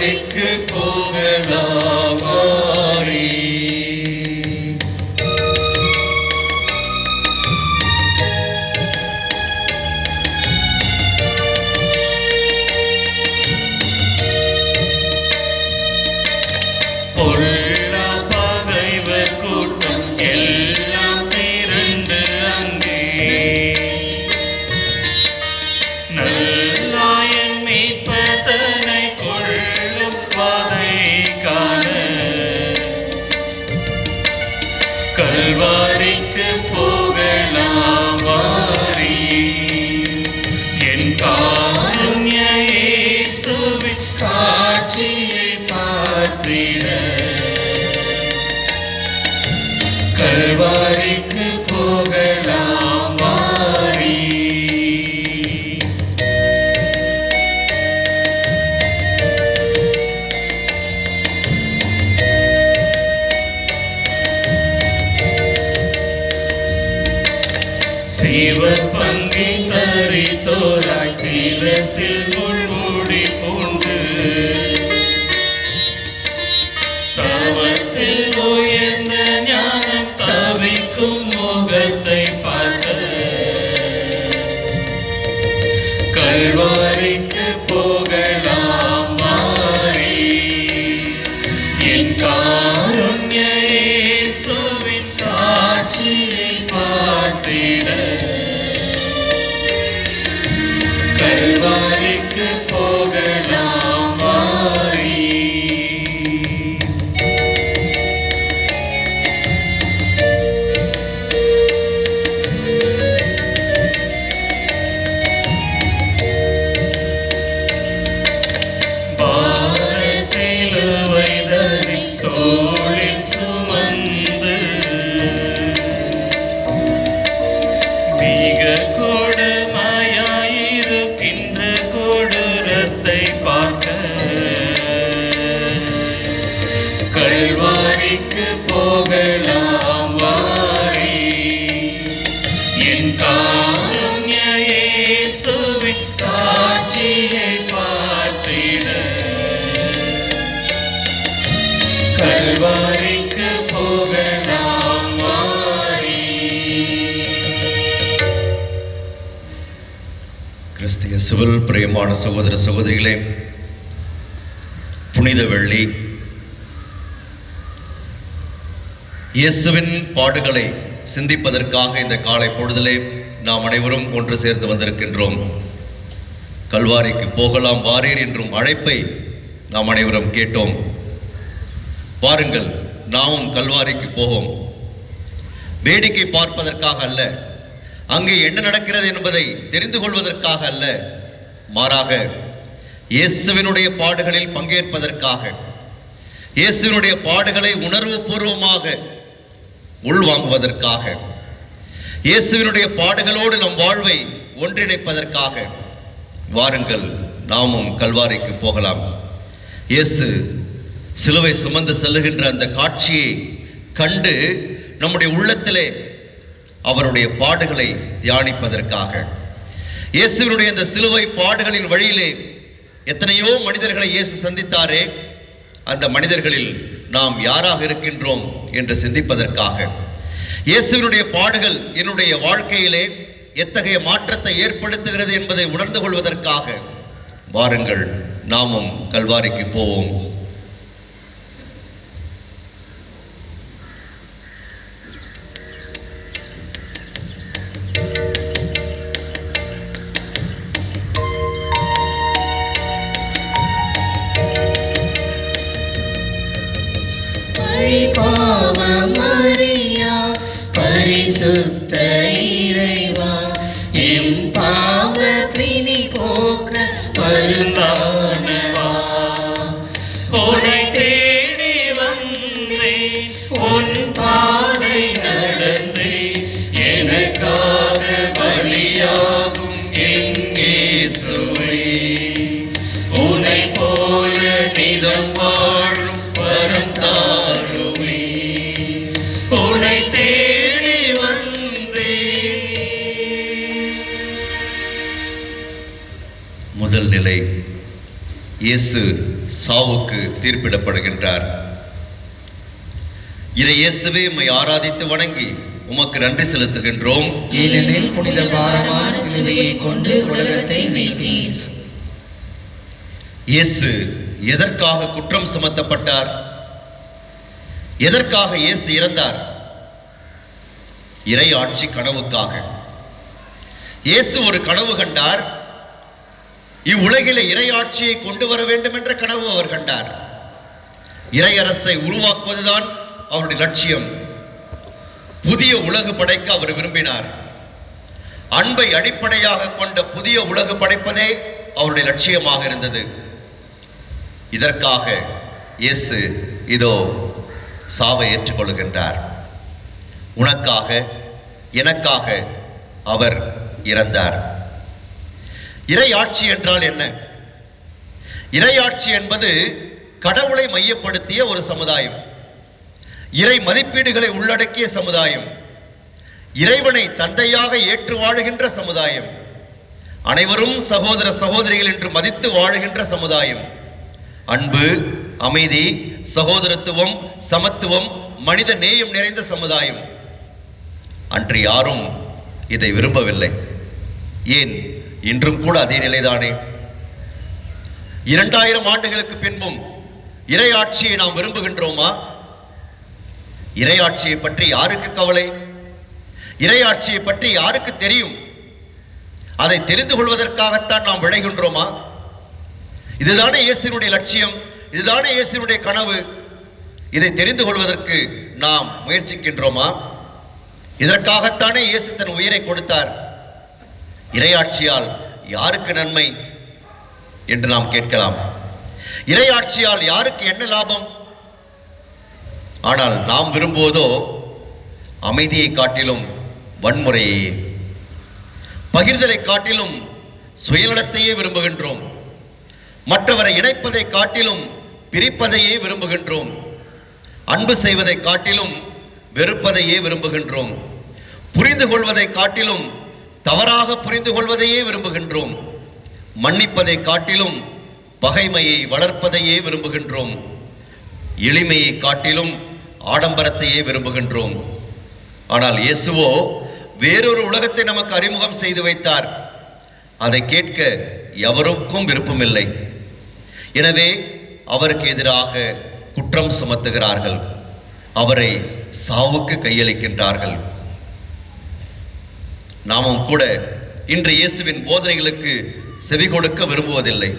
கல்வாரிக்கு போகலாம் வாரி. பொல்லா பகைவர் கூட்டம் எல்லாம் திரண்டு அங்கே நல்லாயன் மீட்பதனை கொள்ளும் பாதை காண கல்வாரிக்கு போகலாம் வாரி. என் காருண்ய இயேசுவின் காட்சியை பார்த்திட கல்வாரிக்கு போகலாம் வாரி. சிவப்பங்கி தரித்தோராய் சிரசில் முள்முடி பூண்டு தவத்தில் உயர்ந்த ஞானம் தவிக்கும் முகத்தை பார்த்த கல்வாரிக்கு போகலாம் வாரி. என் காருண்ய இயேசுவின் காட்சியை பார்த்திட கல்வாரிக்கு போகலாம் வாரி. சிலுவைதனை தோளில் சுமந்து மிக கொடுமையாயிருக்கின்ற கொடூரத்தை பார்க்க கல்வாரிக்கு போகலாம் வாரி. என் காருண்ய இயேசுவின் காட்சியை பார்த்திட கல்வாரிக்கு போகலாம் வாரி. கிறிஸ்து இயேசுவில் பிரியமான சகோதர சகோதரிகளே, புனித வெள்ளி இயேசுவின் பாடுகளை சிந்திப்பதற்காக இந்த காலை பொழுதிலே நாம் அனைவரும் ஒன்று சேர்ந்து வந்திருக்கின்றோம். கல்வாரிக்கு போகலாம் வாரீர் என்றும் அழைப்பை நாம் அனைவரும் கேட்டோம். வாருங்கள், நாமும் கல்வாரிக்கு போவோம். வேடிக்கை பார்ப்பதற்காக அல்ல, அங்கே என்ன நடக்கிறது என்பதை தெரிந்து கொள்வதற்காக அல்ல, மாறாக இயேசுவினுடைய பாடுகளில் பங்கேற்பதற்காக, இயேசுவினுடைய பாடுகளை உணர்வு பூர்வமாக உள்வாங்குவதற்காக, இயேசுவினுடைய பாடுகளோடு நம் வாழ்வை ஒன்றிணைப்பதற்காக வாருங்கள், நாமும் கல்வாரிக்கு போகலாம். இயேசு சிலுவை சுமந்து செல்லுகின்ற அந்த காட்சியை கண்டு நம்முடைய உள்ளத்திலே அவருடைய பாடுகளை தியானிப்பதற்காக, இயேசுவினுடைய அந்த சிலுவை பாடுகளின் வழியிலே எத்தனையோ மனிதர்களை இயேசு சந்தித்தாரே, அந்த மனிதர்களில் நாம் யாராக இருக்கின்றோம் என்று சிந்திப்பதற்காக, இயேசுவினுடைய பாடுகள் என்னுடைய வாழ்க்கையிலே எத்தகைய மாற்றத்தை ஏற்படுத்துகிறது என்பதை உணர்ந்து கொள்வதற்காக வாருங்கள், நாமும் கல்வாரிக்கு போவோம். மரியா பரிசுத்த இறைவா, எம் பாவ பிணி போக்க மருந்தானவா, உன்னை தேடி வந்தேன், உன் பாதை நடந்தேன், எனக்காக பலியாகும் என் இயேசுவே, உன்னை போல நிதம் வாழும் வரம் தாருமே, உன்னை தேடி வந்தேன், இயேசு சாவுக்கு தீர்ப்பிடப்படுகின்றார். இறை இயேசுவே, உம்மை ஆராதித்து வணங்கி உமக்கு நன்றி செலுத்துகின்றோம். ஏனெனில் புனித பாரமான சிலுவையை கொண்டு உலகத்தை மீட்டீர். இயேசு எதற்காக குற்றம் சுமத்தப்பட்டார்? எதற்காக இயேசு இறந்தார்? இறை ஆட்சி கனவுக்காக. இயேசு ஒரு கனவு கண்டார். இவ்வுலகிலே இறை ஆட்சியை கொண்டு வர வேண்டும் என்ற கனவு அவர் கண்டார். இறை அரசை உருவாக்குவதுதான் அவருடைய லட்சியம். புதிய உலகு படைக்க அவர் விரும்பினார். அன்பை அடிப்படையாக கொண்ட புதிய உலகு படைப்பதே அவருடைய லட்சியமாக இருந்தது. இதற்காக இயேசு இதோ சாவை ஏற்றுக்கொள்கின்றார். உனக்காக எனக்காக அவர் இறந்தார். இறை ஆட்சி என்றால் என்ன? இறை ஆட்சி என்பது கடவுளை மையப்படுத்திய ஒரு சமுதாயம், இறை மதிப்பீடுகளை உள்ளடக்கிய சமுதாயம், இறைவனை தந்தையாக ஏற்று வாழுகின்ற சமுதாயம், அனைவரும் சகோதர சகோதரிகள் என்று மதித்து வாழுகின்ற சமுதாயம், அன்பு, அமைதி, சகோதரத்துவம், சமத்துவம், மனித நேயம் நிறைந்த சமுதாயம். அன்று யாரும் இதை விரும்பவில்லை. ஏன், இன்றும் கூட அதே நிலைதானே. 2000 ஆண்டுகளுக்கு பின்பும் இறை ஆட்சியை நாம் விரும்புகின்றோமா? இறை ஆட்சியை பற்றி யாருக்கு கவலை? இறை ஆட்சியை பற்றி யாருக்கு தெரியும்? அதை தெரிந்து கொள்வதற்காகத்தான் நாம் விளைகின்றோமா? இதுதானே இயேசுவினுடைய லட்சியம், இதுதானே இயேசுவினுடைய கனவு. இதை தெரிந்து கொள்வதற்கு நாம் முயற்சிக்கின்றோமா? இதற்காகத்தானே இயேசு தன் உயிரை கொடுத்தார். இறையாட்சியால் யாருக்கு நன்மை என்று நாம் கேட்கலாம். இறையாட்சியால் யாருக்கு என்ன லாபம்? ஆனால் நாம் விரும்புவதோ அமைதியை காட்டிலும் வன்முறையை, பகிர்தலை காட்டிலும் சுயநலத்தையே விரும்புகின்றோம். மற்றவரை இணைப்பதை காட்டிலும் பிரிப்பதையே விரும்புகின்றோம். அன்பு செய்வதை காட்டிலும் வெறுப்பதையே விரும்புகின்றோம். புரிந்து கொள்வதை காட்டிலும் தவறாக புரிந்து கொள்வதையே விரும்புகின்றோம். மன்னிப்பதை காட்டிலும் பகைமையை வளர்ப்பதையே விரும்புகின்றோம். எளிமையை காட்டிலும் ஆடம்பரத்தையே விரும்புகின்றோம். ஆனால் இயேசுவோ வேறொரு உலகத்தை நமக்கு அறிமுகம் செய்து வைத்தார். அதை கேட்க எவருக்கும் விருப்பமில்லை. எனவே அவருக்கு எதிராக குற்றம் சுமத்துகிறார்கள். அவரை சாவுக்கு கையளிக்கின்றார்கள். நாமும் கூட இன்று இயேசுவின் போதனைகளுக்கு செவி கொடுக்க விரும்புவதில்லை.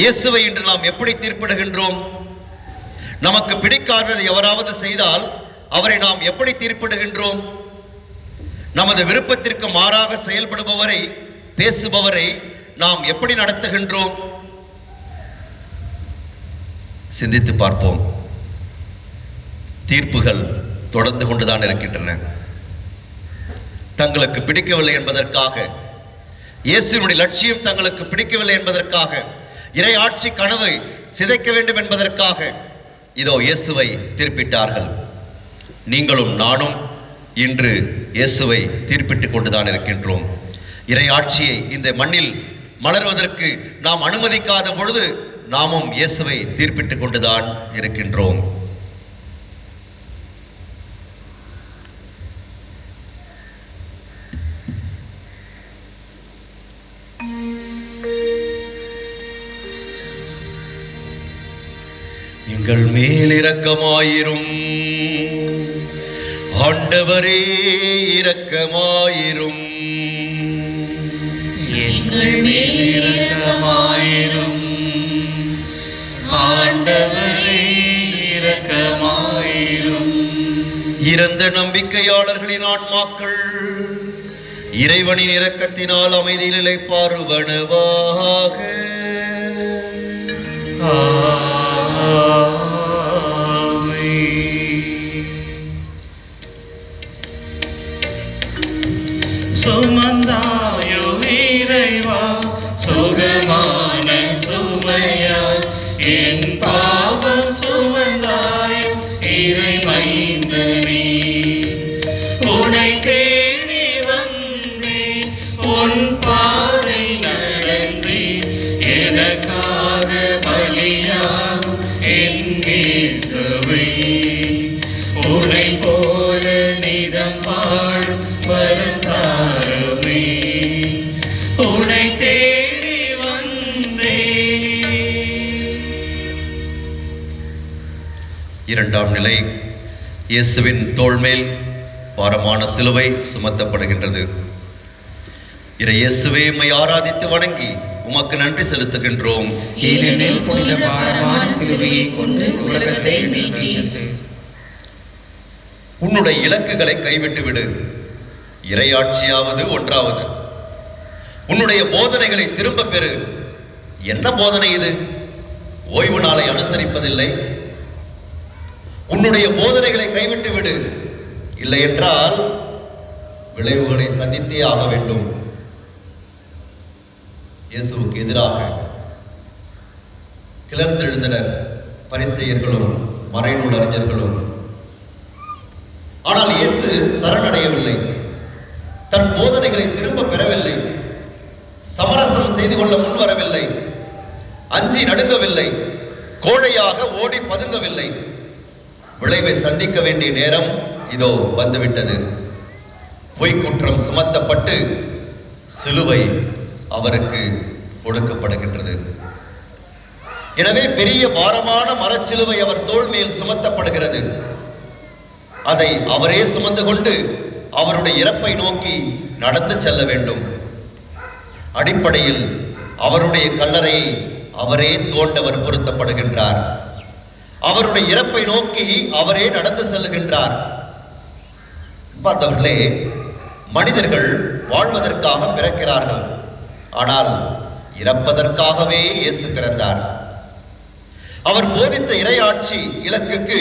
இயேசுவை இன்று நாம் எப்படி தீர்ப்பிடுகின்றோம்? நமக்கு பிடிக்காதது எவராவது செய்தால் அவரை நாம் எப்படி தீர்ப்பிடுகின்றோம்? நமது விருப்பத்திற்கு மாறாக செயல்படுபவரை, பேசுபவரை நாம் எப்படி நடத்துகின்றோம்? சிந்தித்து பார்ப்போம். தீர்ப்புகள் தொடர்ந்து கொண்டுதான் இருக்கின்றன. தங்களுக்கு பிடிக்கவில்லை என்பதற்காக, இயேசுவினுடைய லட்சியம் தங்களுக்கு பிடிக்கவில்லை என்பதற்காக, இறை ஆட்சி கனவை சிதைக்க வேண்டும் என்பதற்காக இதோ இயேசுவை தீர்ப்பிட்டார்கள். நீங்களும் நானும் இன்று இயேசுவை தீர்ப்பிட்டுக் கொண்டுதான் இருக்கின்றோம். இறை ஆட்சியை இந்த மண்ணில் மலர்வதற்கு நாம் அனுமதிக்காத பொழுது நாமும் இயேசுவை தீர்ப்பிட்டுக் கொண்டுதான் இருக்கின்றோம். எங்கள் மேல் இரக்கமாயிரும் ஆண்டவரே, இரக்கமாயிரும். எங்கள் மேல் இரக்கமாயிரும் ஆண்டவரே, இரக்கமாயிரும். இறந்த நம்பிக்கையாளர்களின் ஆன்மாக்கள் இறைவனின் இரக்கத்தினால் அமைதியில் இளைப்பாறுவனவாக. சுமந்தாயோ இறைவா சுகமான சுமையா, என் பாவம் சுமந்தாயோ இறைமைந்தனே. உனை தேடி வந்தேன், உன் பாதை நடந்தேன், இரண்டாம் நிலை, இயேசுவின் தோள் மேல் பாரமான சிலுவை சுமத்தப்படுகின்றது. இயேசுவே, உம்மை ஆராதித்து வணங்கி உமக்கு நன்றி செலுத்துகின்றோம். ஏனெனில் புனித பாரமான சிலுவையை கொண்டு உலகத்தை மீட்டீர். உன்னுடைய இலக்குகளை கைவிட்டு விடு. இறையாட்சியாவது ஒன்றாவது. உன்னுடைய போதனைகளை திரும்ப பெறு. என்ன போதனை இது? ஓய்வு நாளை அனுசரிப்பதில்லை. உன்னுடைய போதனைகளை கைவிட்டு விடு. இல்லை என்றால் விளைவுகளை சந்தித்தே ஆக வேண்டும். இயேசுவுக்கு எதிராக கிளர்ந்தெழுந்தனர் பரிசேயர்களும் மறைநூல் அறிஞர்களும். ஆனால் இயேசு சரணடையவில்லை. தன் போதனைகளை திரும்ப பெறவில்லை. சமரசம் செய்து கொள்ள முன்வரவில்லை. அஞ்சி நடுங்கவில்லை. கோழையாக ஓடி பதுங்கவில்லை. விளைவை சந்திக்க வேண்டிய நேரம் இதோ வந்துவிட்டது. பொய்க்குற்றம் சுமத்தப்பட்டு சிலுவை அவருக்கு கொடுக்கப்படுகின்றது. எனவே பெரிய பாரமான மரச்சிலுவை அவர் தோள் மேல் சுமத்தப்படுகிறது. அதை அவரே சுமந்து கொண்டு அவருடைய இறப்பை நோக்கி நடந்து செல்ல வேண்டும். அடிப்படையில் அவருடைய கல்லறையை அவரே தோண்ட வற்புறுத்தப்படுகின்றார். அவருடைய இறப்பை நோக்கி அவரே நடந்து செல்லுகின்றார். பார்த்தவர்களே, மனிதர்கள் வாழ்வதற்காக பிறக்கிறார்கள். ஆனால் இறப்பதற்காகவே இயேசு பிறந்தார். அவர் போதித்த இறையாட்சி இலக்குக்கு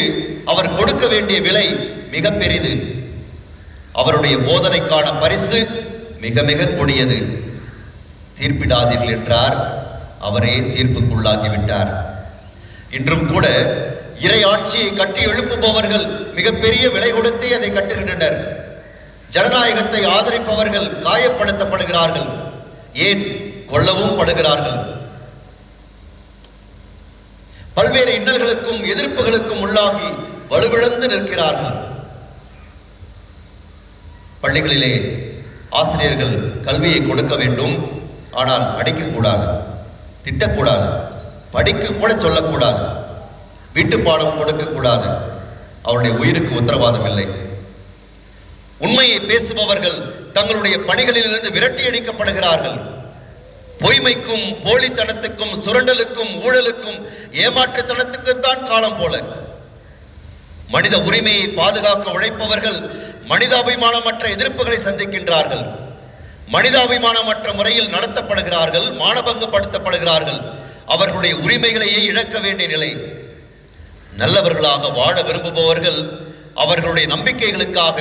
அவர் கொடுக்க வேண்டிய விலை மிக பெரிது. அவருடைய போதனைக்கான பரிசு மிக மிக கொடியது. தீர்ப்பிடாதீர்கள் என்றார். அவரே தீர்ப்புக்குள்ளாகிவிட்டார். இன்றும் கூட இறையாட்சியை கட்டி எழுப்புபவர்கள் மிகப்பெரிய விலை கொடுத்தே அதை கட்டுகின்றனர். ஜனநாயகத்தை ஆதரிப்பவர்கள் காயப்படுத்தப்படுகிறார்கள். ஏன்? கொல்லவும் படுகிறார்கள். பல்வேறு இன்னல்களுக்கும் எதிர்ப்புகளுக்கும் உள்ளாகி வலுவிழந்து நிற்கிறார்கள். பள்ளிகளிலே ஆசிரியர்கள் கல்வியை கொடுக்க வேண்டும். ஆனால் அடிக்கக்கூடாது, திட்டக்கூடாது, படிக்க கூட சொல்லக்கூடாது, வீட்டு பாடம் கொடுக்கக்கூடாது. அவருடைய உயிருக்கு உத்தரவாதம் இல்லை. உண்மையை பேசுபவர்கள் தங்களுடைய பணிகளிலிருந்து விரட்டி அடிக்கப்படுகிறார்கள். பொய்மைக்கும் போலித்தனத்துக்கும் சுரண்டலுக்கும் ஊழலுக்கும் ஏமாற்றுத்தனத்துக்குத்தான் காலம் போல. மனித உரிமையை பாதுகாக்க உழைப்பவர்கள் மனிதாபிமானமற்ற எதிர்ப்புகளை சந்திக்கின்றார்கள். மனிதாபிமானமற்ற முறையில் நடத்தப்படுகிறார்கள், மானபங்கப்படுத்தப்படுகிறார்கள். அவர்களுடைய உரிமைகளையே இழக்க வேண்டிய நிலை. நல்லவர்களாக வாழ விரும்புபவர்கள் அவர்களுடைய நம்பிக்கைகளுக்காக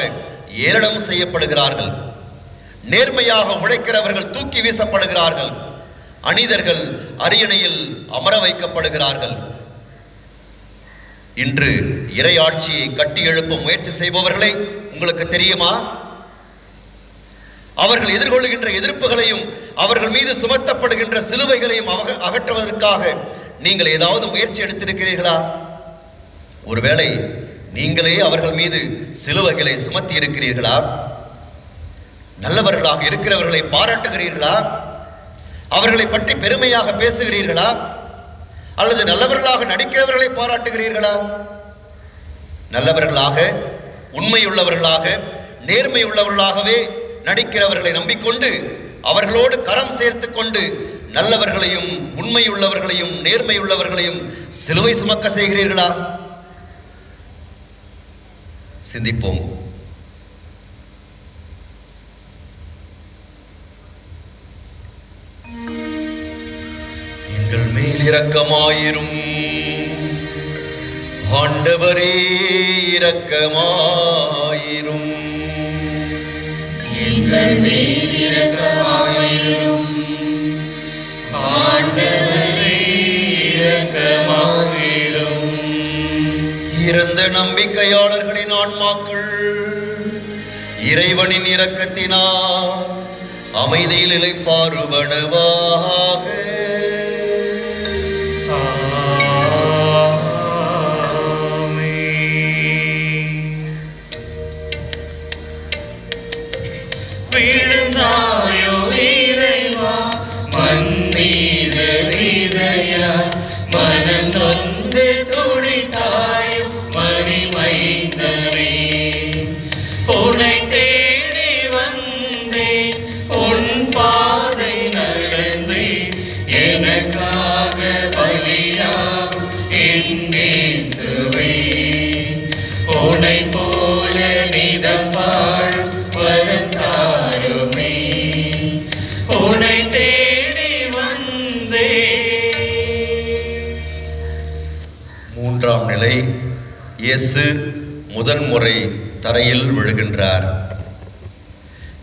ஏளனம் செய்யப்படுகிறார்கள். நேர்மையாக உழைக்கிறவர்கள் தூக்கி வீசப்படுகிறார்கள். அநீதர்கள் அரியணையில் அமர வைக்கப்படுகிறார்கள். இன்று இறையாட்சியை கட்டி எழுப்ப முயற்சி செய்பவர்களை உங்களுக்கு தெரியுமா? அவர்கள் எதிர்கொள்ளுகின்ற எதிர்ப்புகளையும் அவர்கள் மீது சுமத்தப்படுகின்ற சிலுவைகளையும் அகற்றுவதற்காக நீங்கள் ஏதாவது முயற்சி எடுத்திருக்கிறீர்களா? ஒருவேளை நீங்களே அவர்கள் மீது சிலுவைகளை சுமத்தி இருக்கிறீர்களா? நல்லவர்களாக இருக்கிறவர்களை பாராட்டுகிறீர்களா? அவர்களை பற்றி பெருமையாக பேசுகிறீர்களா? அல்லது நல்லவர்களாக நடிக்கிறவர்களை பாராட்டுகிறீர்களா? நல்லவர்களாக, உண்மையுள்ளவர்களாக, நேர்மையுள்ளவர்களாகவே நடிக்கிறவர்களை நம்பிக்கொண்டு அவர்களோடு கரம் சேர்த்து கொண்டு நல்லவர்களையும் உண்மையுள்ளவர்களையும் நேர்மையுள்ளவர்களையும் சிலுவை சுமக்க செய்கிறீர்களா? சிந்திப்போம். எங்கள் மேல் இரக்கமாயிரும் ஆண்டவரே, இரக்கமாயிரும். எங்கள் மேல் இரக்கமாயிரும் ஆண்டவரே, இரக்கமாயிரும். இறந்த நம்பிக்கையாளர்களின் ஆன்மாக்கள் இறைவனின் இரக்கத்தினால் அமைதியில் இளைப்பாறுவனவாக. விழுந்தாயோ இறைவா மண் மீது விதையா, மனம் நொந்து துடித்தாயோ மூன்றாம் நிலை, இயேசு முதன்முறை தரையில் விழுகின்றார்.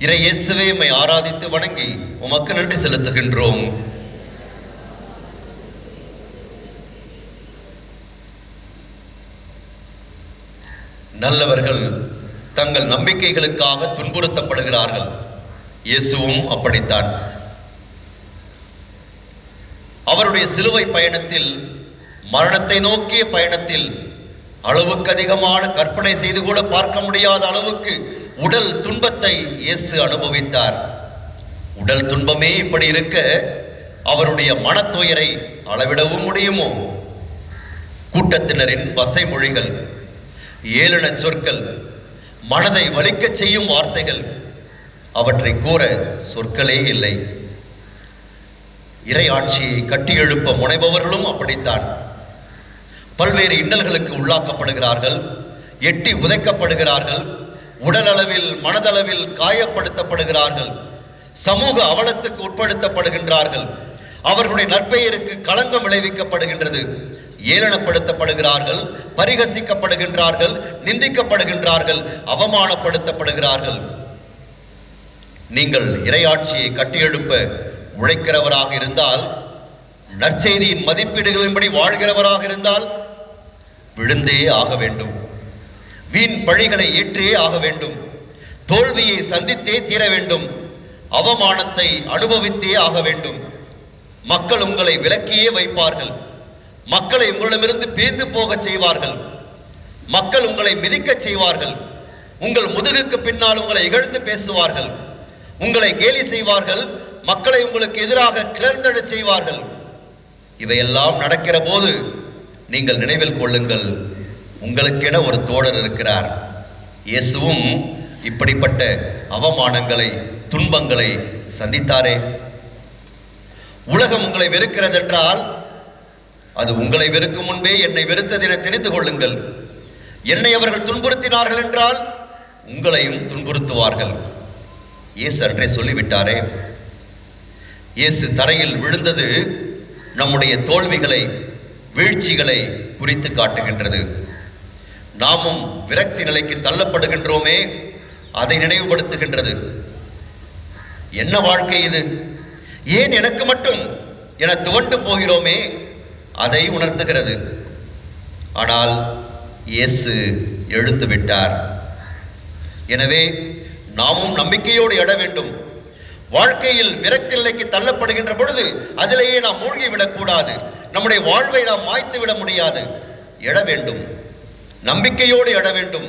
இறை இயேசுவே, உம்மை ஆராதித்து வணங்கி உமக்கு நன்றி செலுத்துகின்றோம். நல்லவர்கள் தங்கள் நம்பிக்கைகளுக்காக துன்புறுத்தப்படுகிறார்கள். இயேசுவும் அப்படித்தான். அவருடைய சிலுவை பயணத்தில், மரணத்தை நோக்கிய பயணத்தில், அளவுக்கு அதிகமான கற்பனை செய்து கூட பார்க்க முடியாத அளவுக்கு உடல் துன்பத்தை இயேசு அனுபவித்தார். உடல் துன்பமே இப்படி இருக்க, அவருடைய மனத்துயரை அளவிடவும் முடியுமோ? கூட்டத்தினரின் வசை மொழிகள், ஏளன சொற்கள், மனதை வலிக்கச் செய்யும் வார்த்தைகள், அவற்றை கூற சொற்களே இல்லை. இறை ஆட்சியை கட்டியெழுப்ப முனைபவர்களும் அப்படித்தான். பல்வேறு இன்னல்களுக்கு உள்ளாக்கப்படுகிறார்கள், எட்டி உதைக்கப்படுகிறார்கள், உடல் அளவில் மனதளவில் காயப்படுத்தப்படுகிறார்கள், சமூக அவலத்துக்கு உட்படுத்தப்படுகின்றார்கள், அவர்களுடைய நற்பெயருக்கு களங்கம் விளைவிக்கப்படுகின்றது, ஏளனப்படுத்தப்படுகிறார்கள், பரிகசிக்கப்படுகின்றார்கள், நிந்திக்கப்படுகின்றார்கள், அவமானப்படுத்தப்படுகிறார்கள். நீங்கள் இறையாட்சியை கட்டியெழுப்ப உழைக்கிறவராக இருந்தால், நற்செய்தியின் மதிப்பீடுகளின்படி வாழ்கிறவராக இருந்தால் விழுந்தே ஆக வேண்டும். வீண் பழிகளை ஏற்றே ஆக வேண்டும். தோல்வியை சந்தித்தே தீர வேண்டும். அவமானத்தை அனுபவித்தே ஆக வேண்டும். மக்கள் உங்களை விலக்கியே வைப்பார்கள். மக்களை உங்களிடமிருந்து பேர்ந்து போக செய்வார்கள். மக்கள் உங்களை மிதிக்க செய்வார்கள். உங்கள் முதுகுக்கு பின்னால் உங்களை இகழ்ந்து பேசுவார்கள். உங்களை கேலி செய்வார்கள். மக்களை உங்களுக்கு எதிராக கிளர்ந்தெழச் செய்வார்கள். இவையெல்லாம் நடக்கிற போது நீங்கள் நினைவில் கொள்ளுங்கள், உங்களுக்கென ஒரு தோழர் இருக்கிறார். இயேசுவும் இப்படிப்பட்ட அவமானங்களை, துன்பங்களை சந்தித்தாரே. உலகம் உங்களை வெறுக்கிறது என்றால், அது உங்களை வெறுக்கும் முன்பே என்னை வெறுத்தது என தெரிந்து கொள்ளுங்கள். என்னை அவர்கள் துன்புறுத்தினார்கள் என்றால் உங்களையும் துன்புறுத்துவார்கள். இயேசு அன்றே சொல்லிவிட்டாரே. இயேசு தரையில் விழுந்தது நம்முடைய தோல்விகளை, வீழ்ச்சிகளை குறித்து காட்டுகின்றது. நாமும் விரக்தி நிலைக்கு தள்ளப்படுகின்றோமே, அதை நினைவுபடுத்துகின்றது. என்ன வாழ்க்கை இது, ஏன் எனக்கு மட்டும் என துவண்டு போகிறோமே, அதை உணர்த்துகிறது. ஆனால் இயேசு எழுந்து விட்டார். எனவே நாமும் நம்பிக்கையோடு எழ வேண்டும். வாழ்க்கையில் விரக்தி நிலைக்கு தள்ளப்படுகின்ற பொழுது அதிலேயே நாம் மூழ்கிவிடக் கூடாது. நம்முடைய வாழ்வை நாம் மாய்த்து விட முடியாது. எழ வேண்டும், நம்பிக்கையோடு எழ வேண்டும்.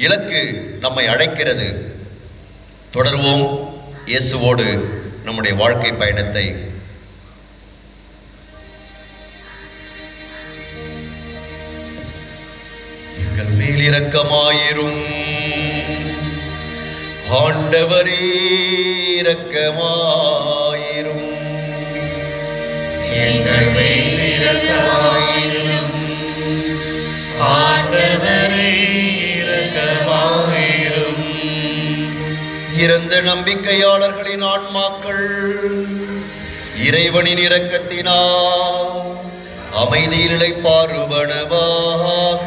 இலக்கு நம்மை அழைக்கிறது. தொடர்வோம் இயேசுவோடு நம்முடைய வாழ்க்கை பயணத்தை. எங்கள் மேல் இரக்கமாயிரும் ஆண்டவரே, இரக்கமாயிரும். எங்கள் மேல் இரக்கமாயிரும் ஆண்டவரே, இரக்கமாயிரும். இறந்த நம்பிக்கையாளர்களின் ஆன்மாக்கள் இறைவனின் இரக்கத்தினால் அமைதியில் இளைப்பாறுவனவாக.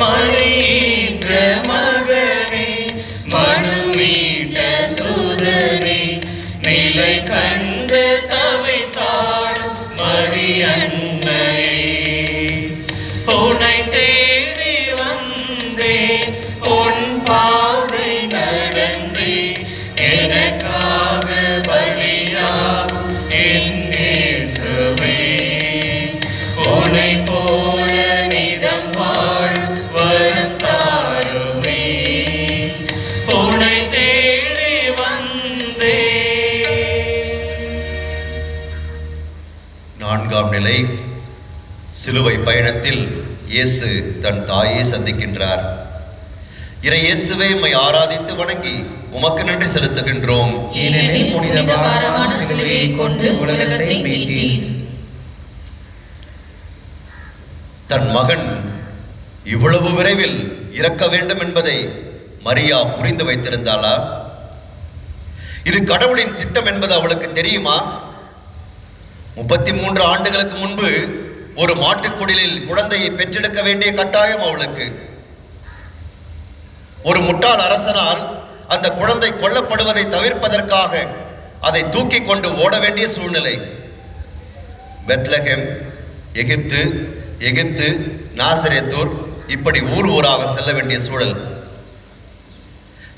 மறையீன்ற மகனே, மனுமீட்ட சூதனே, நிலை கண்டு தவித்தாடும் மரியன்னையே, உன்னை தேடி வந்தேன், உன் பாதை நடந்தே, எனக்காக பலியாகும் என் இயேசுவே, உன்னை போல நிதம் வாழும் வரம் தாருமே, உன்னை தேடி வந்தேன். நான்காம் நிலை, சிலுவை பயணத்தில் இயேசு தன் தாயை சந்திக்கின்றார். இறை இயேசுவே, உம்மை ஆராதித்து வணங்கி உமக்கு நன்றி செலுத்துகின்றோம். ஏனெனில் புனித பாரமான சிலுவையை கொண்டு உலகத்தை மீட்டீர். தன் மகன் இவ்வளவு விரைவில் இறக்க வேண்டும் என்பதை மரியா புரிந்து வைத்திருந்தாளா? இது கடவுளின் திட்டம் என்பது அவளுக்கு தெரியுமா? 33 ஆண்டுகளுக்கு முன்பு ஒரு மாட்டுக்குடிலில் குழந்தையை பெற்றெடுக்க வேண்டிய கட்டாயம் அவளுக்கு. ஒரு முட்டாள் அரசனால் அந்த குழந்தை கொல்லப்படுவதை தவிர்ப்பதற்காக அதை தூக்கி கொண்டு ஓட வேண்டிய சூழ்நிலை. பெத்லகேம், எகிப்து, நாசரேத்தூர், இப்படி ஊர் ஊராக செல்ல வேண்டிய சூழல்.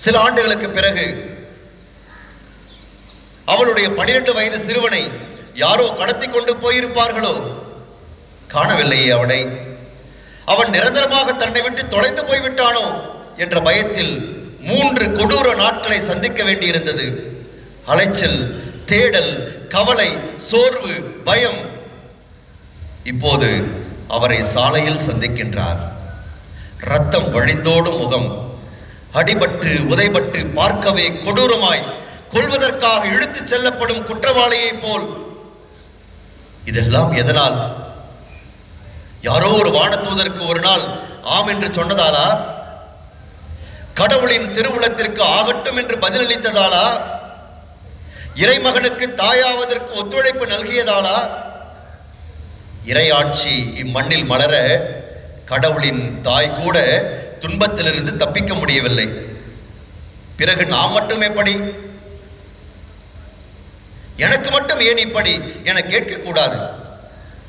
சில ஆண்டுகளுக்கு பிறகு அவளுடைய 12 வயது சிறுவனை யாரோ கடத்தி கொண்டு போயிருப்பார்களோ? காணவில்லையே அவனை. அவன் நிரந்தரமாக தன்னை விட்டு தொலைந்து போய்விட்டானோ என்ற பயத்தில் 3 கொடூர நாட்களை சந்திக்க வேண்டியிருந்தது. அலைச்சல், தேடல், கவலை, சோர்வு, பயம். இப்போது அவரை சாலையில் சந்திக்கின்றார். ரத்தம் வழிந்தோடும் முகம், அடிபட்டு உதைபட்டு பார்க்கவே கொடூரமாய் கொல்வதற்காக இழுத்துச் செல்லப்படும் குற்றவாளியை போல். இதெல்லாம் எதனால்? யாரோ ஒரு வானதூதருக்கு ஒரு நாள் ஆம் என்று சொன்னதாலா? கடவுளின் திருவுளத்திற்கு ஆகட்டும் என்று பதிலளித்ததாலா? இறைமகனுக்கு தாயாவதற்கு ஒத்துழைப்பு நல்கியதாலா? இறையாட்சி இம்மண்ணில் மலர கடவுளின் தாய் கூட துன்பத்திலிருந்து தப்பிக்க முடியவில்லை. பிறகு நாம் மட்டும் எப்படி? எனக்கு மட்டும் ஏன் இப்படி என கேட்கக்கூடாது.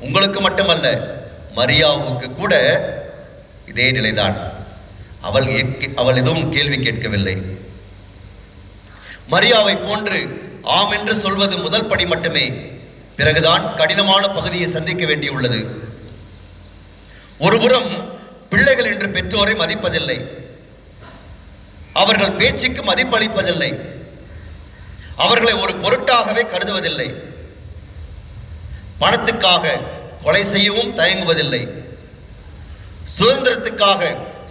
உங்களுக்கு மட்டுமல்ல, மரியாவுக்கு கூட இதே நிலைதான். அவள் எதுவும் கேள்வி கேட்கவில்லை. மரியாவை போன்று ஆம் என்று சொல்வது முதல் படி மட்டுமே. பிறகுதான் கடினமான பகுதியை சந்திக்க வேண்டியுள்ளது. ஒருபுறம் பிள்ளைகள் என்று பெற்றோரை மதிப்பதில்லை, அவர்கள் பேச்சுக்கு மதிப்பளிப்பதில்லை, அவர்களை ஒரு பொருட்டாகவே கருதுவதில்லை. பணத்துக்காக கொலை செய்யவும் தயங்குவதில்லை, சுதந்திரத்துக்காக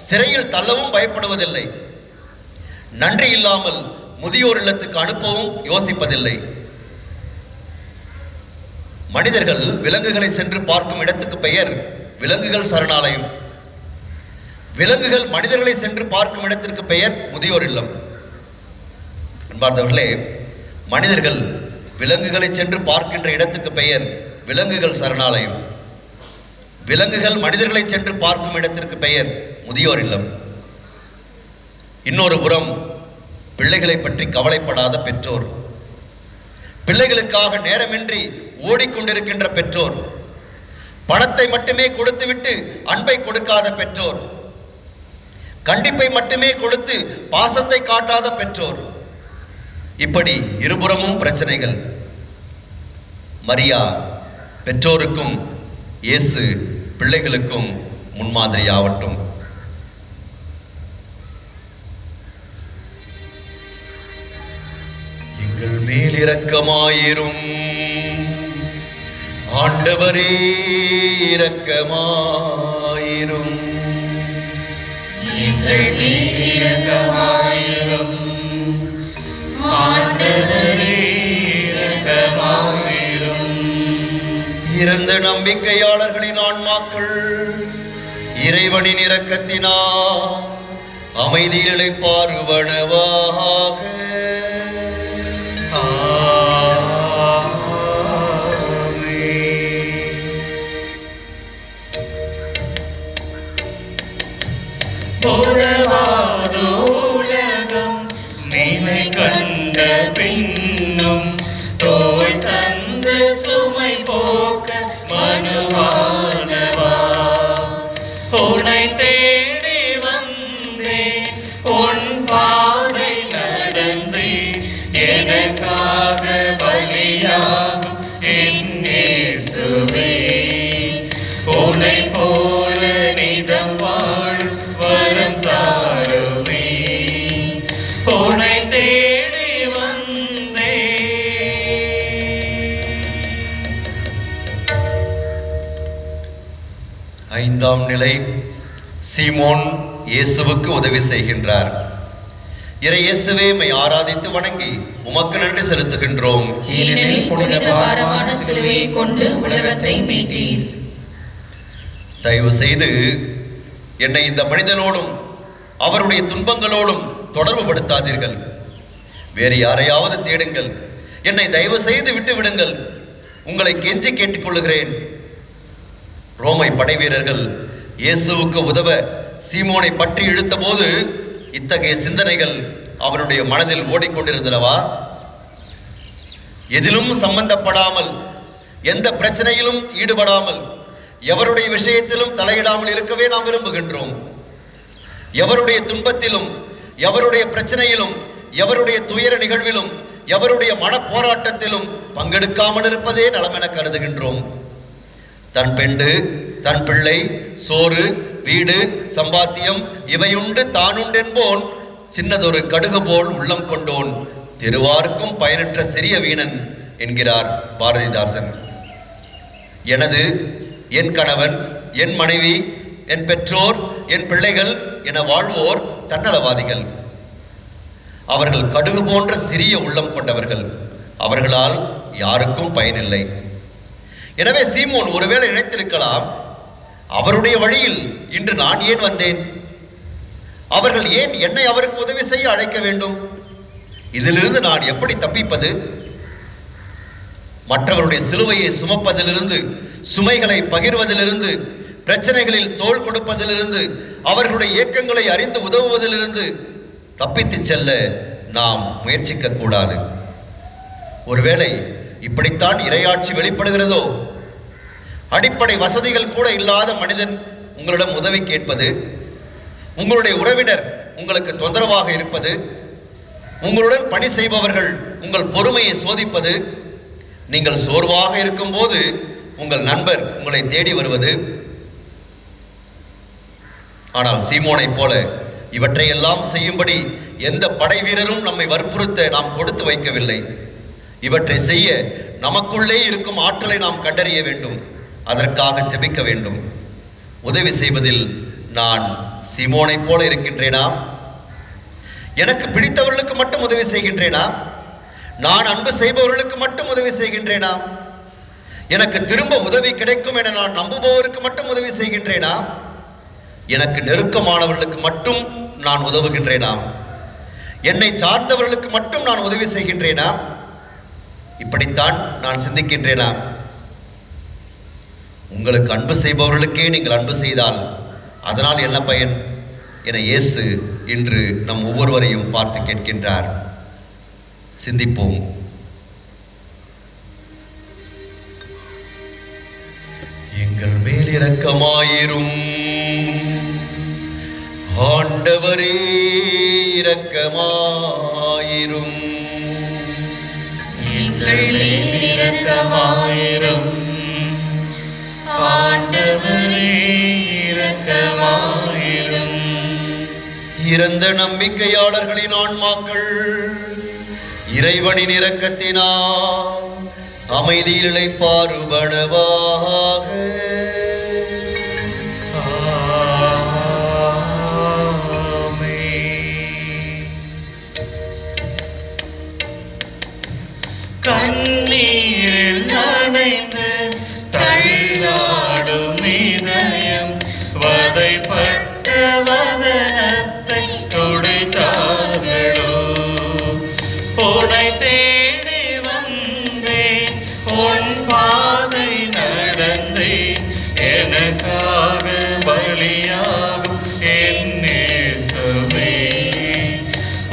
சிறையில் தள்ளவும் பயப்படுவதில்லை, நன்றி இல்லாமல் முதியோர் இல்லத்துக்கு அனுப்பவும் யோசிப்பதில்லை. மனிதர்கள் விலங்குகளை சென்று பார்க்கும் இடத்துக்கு பெயர் விலங்குகள் சரணாலயம். விலங்குகள் மனிதர்களை சென்று பார்க்கும் இடத்திற்கு பெயர் முதியோர் இல்லம். அன்பார்ந்தவர்களே, மனிதர்கள் விலங்குகளை சென்று பார்க்கின்ற இடத்துக்கு பெயர் விலங்குகள் சரணாலயம். விலங்குகள் மனிதர்களை சென்று பார்க்கும் இடத்திற்கு பெயர் முதியோர் இல்லம். இன்னொரு புறம் பிள்ளைகளை பற்றி கவலைப்படாத பெற்றோர், பிள்ளைகளுக்காக நேரமின்றி ஓடிக்கொண்டிருக்கின்ற பெற்றோர், பணத்தை மட்டுமே கொடுத்துவிட்டு அன்பை கொடுக்காத பெற்றோர், கண்டிப்பை மட்டுமே கொடுத்து பாசத்தை காட்டாத பெற்றோர். இப்படி இருபுறமும் பிரச்சனைகள். மரியா பெற்றோருக்கும் இயேசு பிள்ளைகளுக்கும் முன்மாதிரியாவட்டும். எங்கள் மேல் இரக்கமாயிரும் ஆண்டவரே, இரக்கமாயிரும். எங்கள் மேல் இரக்கமாயிரும் ஆண்டவரே, இரக்கமாயிரும். இறந்த நம்பிக்கையாளர்களின் ஆன்மாக்கள் இறைவனின் இரக்கத்தினால் அமைதியில் இளைப்பாறுவனவாக. உலகம் மேன்மை கண்ட பின்னும் தோள் தந்து சுமை போக்க மனுவானவா, உன்னை தேடி வந்தேன், உன் பாதை நடந்தே எனக்காக பலியாகும் என் இயேசுவே. உன்னை போல நிதம் வாழ் வரம் தாருமே, உன்னை தேடி வந்தே. ஐந்தாம் நிலை, சீமோன் இயேசுவுக்கு உதவி செய்கின்றார். இறை இயேசுவே, மை ஆராதித்து வணங்கி உமக்கு நன்றி செலுத்துகின்றோம். ஏனெனில் புனித பாரமான சிலுவையை கொண்டு உலகத்தை மீட்டீர். தயவு செய்து என்னை இந்த மனிதனோடும் அவருடைய துன்பங்களோடும் தொடர்பு படுத்தாதீர்கள். வேறு யாரையாவது தேடுங்கள். என்னை தயவு செய்து விட்டு விடுங்கள். உங்களை கெஞ்சி கேட்டுக்கொள்ளுகிறேன். ரோமை படை வீரர்கள் இயேசுவுக்கு உதவ சீமோனை பற்றி இழுத்த போது இத்தகைய சிந்தனைகள் அவனுடைய மனதில் ஓடிக்கொண்டிருந்தனவா? எதிலும் சம்பந்தப்படாமல், எந்த பிரச்சனையிலும் ஈடுபடாமல், எவருடைய விஷயத்திலும் தலையிடாமல் இருக்கவே நாம் விரும்புகின்றோம். எவருடைய துன்பத்திலும், எவருடைய பிரச்சனையிலும், எவருடைய துயர நிகழ்விலும், எவருடைய மன போராட்டத்திலும் பங்கெடுக்காமல் இருப்பதே நலம் என கருதுகின்றோம். தன் பெண்டு, தன் பிள்ளை, சோறு, வீடு, சம்பாத்தியம் இவையுண்டு தானுண்டென்போன் சின்னதொரு கடுகு போல் உள்ளம் கொண்டோன் திருவாருக்கும் பயனற்ற சிறிய வீணன் என்கிறார் பாரதிதாசன். எனது, என் கணவன், என் மனைவி, என் பெற்றோர், என் பிள்ளைகள் என வாழ்வோர் தன்னலவாதிகள். அவர்கள் கடுகு போன்ற சிறிய உள்ளம் கொண்டவர்கள். அவர்களால் யாருக்கும் பயனில்லை. எனவே சீமோன் ஒருவேளை நினைத்திருக்கலாம், அவருடைய வழியில் இன்று நான் ஏன் வந்தேன்? அவர்கள் ஏன் என்னை அவருக்கு உதவி செய்ய அழைக்க வேண்டும்? இதிலிருந்து நான் எப்படி தப்பிப்பது? மற்றவருடைய சிலுவையை சுமப்பதிலிருந்து, சுமைகளை பகிர்வதிலிருந்து, பிரச்சனைகளில் தோள் கொடுப்பதிலிருந்து, அவர்களுடைய இயக்கங்களை அறிந்து உதவுவதிலிருந்து தப்பித்து செல்ல நாம் முயற்சிக்க கூடாது. ஒருவேளை இப்படித்தான் இறையாட்சி வெளிப்படுகிறதோ? அடிப்படை வசதிகள் கூட இல்லாத மனிதன் உங்களிடம் உதவி கேட்பது, உங்களுடைய உறவினர் உங்களுக்கு தொந்தரவாக இருப்பது, உங்களுடன் பணி செய்பவர்கள் உங்கள் பொறுமையை சோதிப்பது, நீங்கள் சோர்வாக இருக்கும் போது உங்கள் நண்பர் உங்களை தேடி வருவது. ஆனால் சீமோனை போல இவற்றையெல்லாம் செய்யும்படி எந்த படை வீரரும் நம்மை வற்புறுத்த நாம் கொடுத்து வைக்கவில்லை. இவற்றை செய்ய நமக்குள்ளே இருக்கும் ஆற்றலை நாம் கண்டறிய வேண்டும். அதற்காக செபிக்க வேண்டும். உதவி செய்வதில் நான் சீமோனை போல இருக்கின்றேனா? எனக்கு பிடித்தவர்களுக்கு மட்டும் உதவி செய்கின்றேனா? நான் அன்பு செய்பவர்களுக்கு மட்டும் உதவி செய்கின்றேனா? எனக்கு திரும்ப உதவி கிடைக்கும் என நான் நம்புபவருக்கு மட்டும் உதவி செய்கின்றேனா? எனக்கு நெருக்கமானவர்களுக்கு மட்டும் நான் உதவுகின்றேனா? என்னை சார்ந்தவர்களுக்கு மட்டும் நான் உதவி செய்கின்றேனா? இப்படித்தான் நான் சிந்திக்கின்றேனா? உங்களுக்கு அன்பு செய்பவர்களுக்கே நீங்கள் அன்பு செய்தால் அதனால் என்ன பயன் என இயேசு இன்று நம் ஒவ்வொருவரையும் பார்த்து கேட்கின்றார். சிந்திப்போம். எங்கள் மேல் இரக்கமாயிரும் ஆண்டவரே, இரக்கமாயிரும். எங்கள் மேல் இரக்கமாயிரும் ஆண்டவரே, இரக்கமாயிரும். இறந்த நம்பிக்கையாளர்களின் ஆன்மாக்கள் இறைவனின் இரக்கத்தினால் அமைதியில் இளைப்பாறுபனவாக. கண்ணீரில் நனைந்து தள்ளாடும் இதயம் வதைப்பட்ட வதனத்தை துடைத்தார்களோ? உன்னை தேடி வந்தேன், உன் பாதை நடந்தேன், எனக்காக பலியாகும் என் நேசமே.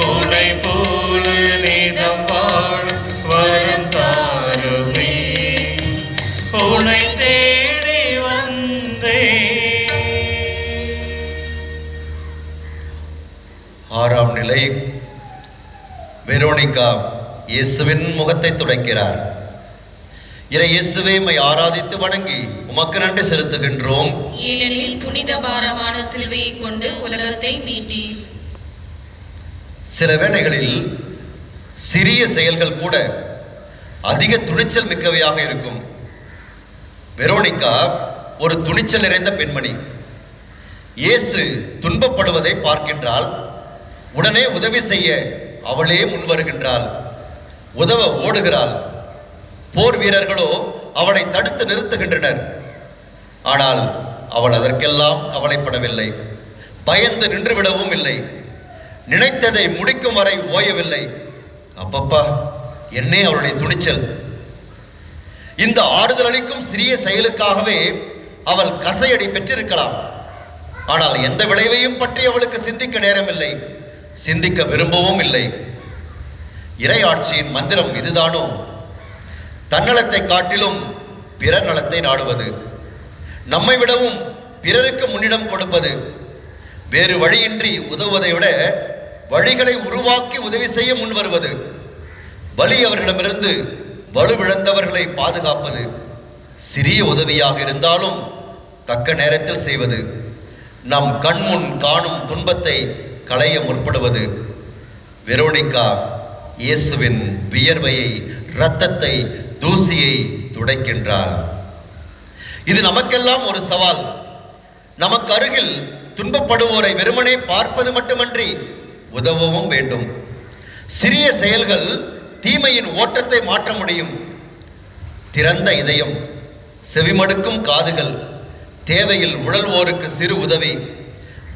உன்னை போல நிதம் வாழ வரம் தாருமே. உன்னை தேடி வந்தேன். ஆறாம் நிலை. வெரோனிகா இயேசுவின் முகத்தை துடைக்கிறார். இறை இயேசுவை உம்மை ஆராதித்து வணங்கி உமக்கு நன்றி செலுத்துகின்றோம். ஏனெனில் புனித பாரமான சிலுவையை கொண்டு உலகத்தை மீட்டீர். சில வேளைகளில் சிறிய செயல்கள் கூட அதிக துணிச்சல் மிக்கவையாக இருக்கும். வெரோனிகா ஒரு துணிச்சல் நிறைந்த பெண்மணி. இயேசு துன்பப்படுவதை பார்க்கின்றாள். உடனே உதவி செய்ய அவளே முன்வருகின்றாள். உதவ ஓடுகிறாள். போர் வீரர்களோ அவளை தடுத்து நிறுத்துகின்றனர். ஆனால் அவள் அதற்கெல்லாம் கவலைப்படவில்லை. பயந்து நின்றுவிடவும் இல்லை. நினைத்ததை முடிக்கும் வரை ஓயவில்லை. அப்பப்பா, என்னே அவளுடைய துணிச்சல்! இந்த ஆறுதல் அளிக்கும் சிறிய செயலுக்காகவே அவள் கசையடி பெற்றிருக்கலாம். ஆனால் எந்த விளைவையும் பற்றி அவளுக்கு சிந்திக்க நேரமில்லை, சிந்திக்க விரும்பவும் இல்லை. இறை ஆட்சியின் மந்திரம் இதுதானோ? தன்னலத்தை காட்டிலும் பிறர் நலத்தை நாடுவது, நம்மை விடவும் பிறருக்கு முன்னிடம் கொடுப்பது, வேறு வழியின்றி உதவுவதை விட வழிகளை உருவாக்கி உதவி செய்ய முன்வருவது, வலியவர்களிடமிருந்து வலுவிழந்தவர்களை பாதுகாப்பது, சிறிய உதவியாக இருந்தாலும் தக்க நேரத்தில் செய்வது, நம் கண்முன் காணும் துன்பத்தை களைய முற்படுவது. வெரோனிகா இயேசுவின் வியர்வையை, இரத்தத்தை, தூசியை துடைக்கின்றாள். இது நமக்கெல்லாம் ஒரு சவால். நமக்கு அருகில் துன்பப்படுவோரை வெறுமனே பார்ப்பது மட்டுமன்றி உதவவும் வேண்டும். சிறிய செயல்கள் தீமையின் ஓட்டத்தை மாற்ற முடியும். திறந்த இதயம், செவிமடுக்கும் காதுகள், தேவையில் உழல்வோருக்கு சிறு உதவி,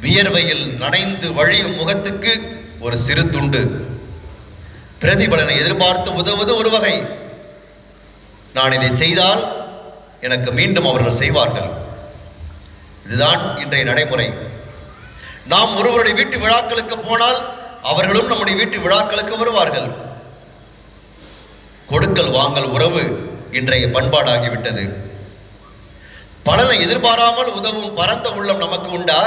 வியர்வையில் நனைந்து வழியும் முகத்துக்கு ஒரு சிறு துண்டு. பிரதிபலனை எதிர்பார்த்து உதவுவது ஒரு வகை. நான் இதை செய்தால் எனக்கு மீண்டும் அவர்கள் செய்வார்கள். இதுதான் இன்றைய நடைமுறை. நாம் ஒருவருடைய வீட்டு விழாக்களுக்கு போனால் அவர்களும் நம்முடைய வீட்டு விழாக்களுக்கு வருவார்கள். கொடுக்கல் வாங்கல் உறவு இன்றைய பண்பாடாகிவிட்டது. பலனை எதிர்பாராமல் உதவும் பரந்த உள்ளம் நமக்கு உண்டா?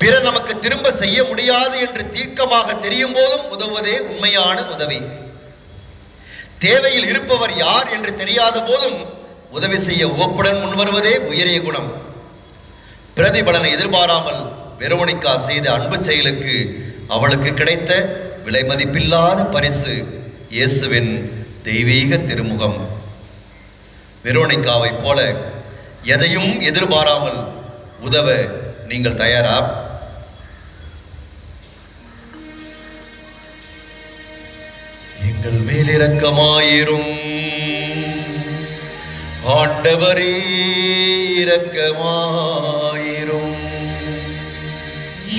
பிறர் நமக்கு திரும்ப செய்ய முடியாது என்று தீர்க்கமாக தெரியும் போதும் உதவுவதே உண்மையான உதவி. தேவையில் இருப்பவர் யார் என்று தெரியாத போதும் உதவி செய்ய ஒப்புடன் முன்வருவதே உயரிய குணம். பிரதிபலனை எதிர்பாராமல் வெரோனிகா செய்த அன்பு செயலுக்கு அவளுக்கு கிடைத்த விலை மதிப்பில்லாத பரிசு இயேசுவின் தெய்வீக திருமுகம். வெரோனிகாவை போல எதையும் எதிர்பாராமல் உதவ நீங்கள் தயாரா? எங்கள் மேல் இரக்கமாயிரும் ஆண்டவரே, இரக்கமாயிரும்.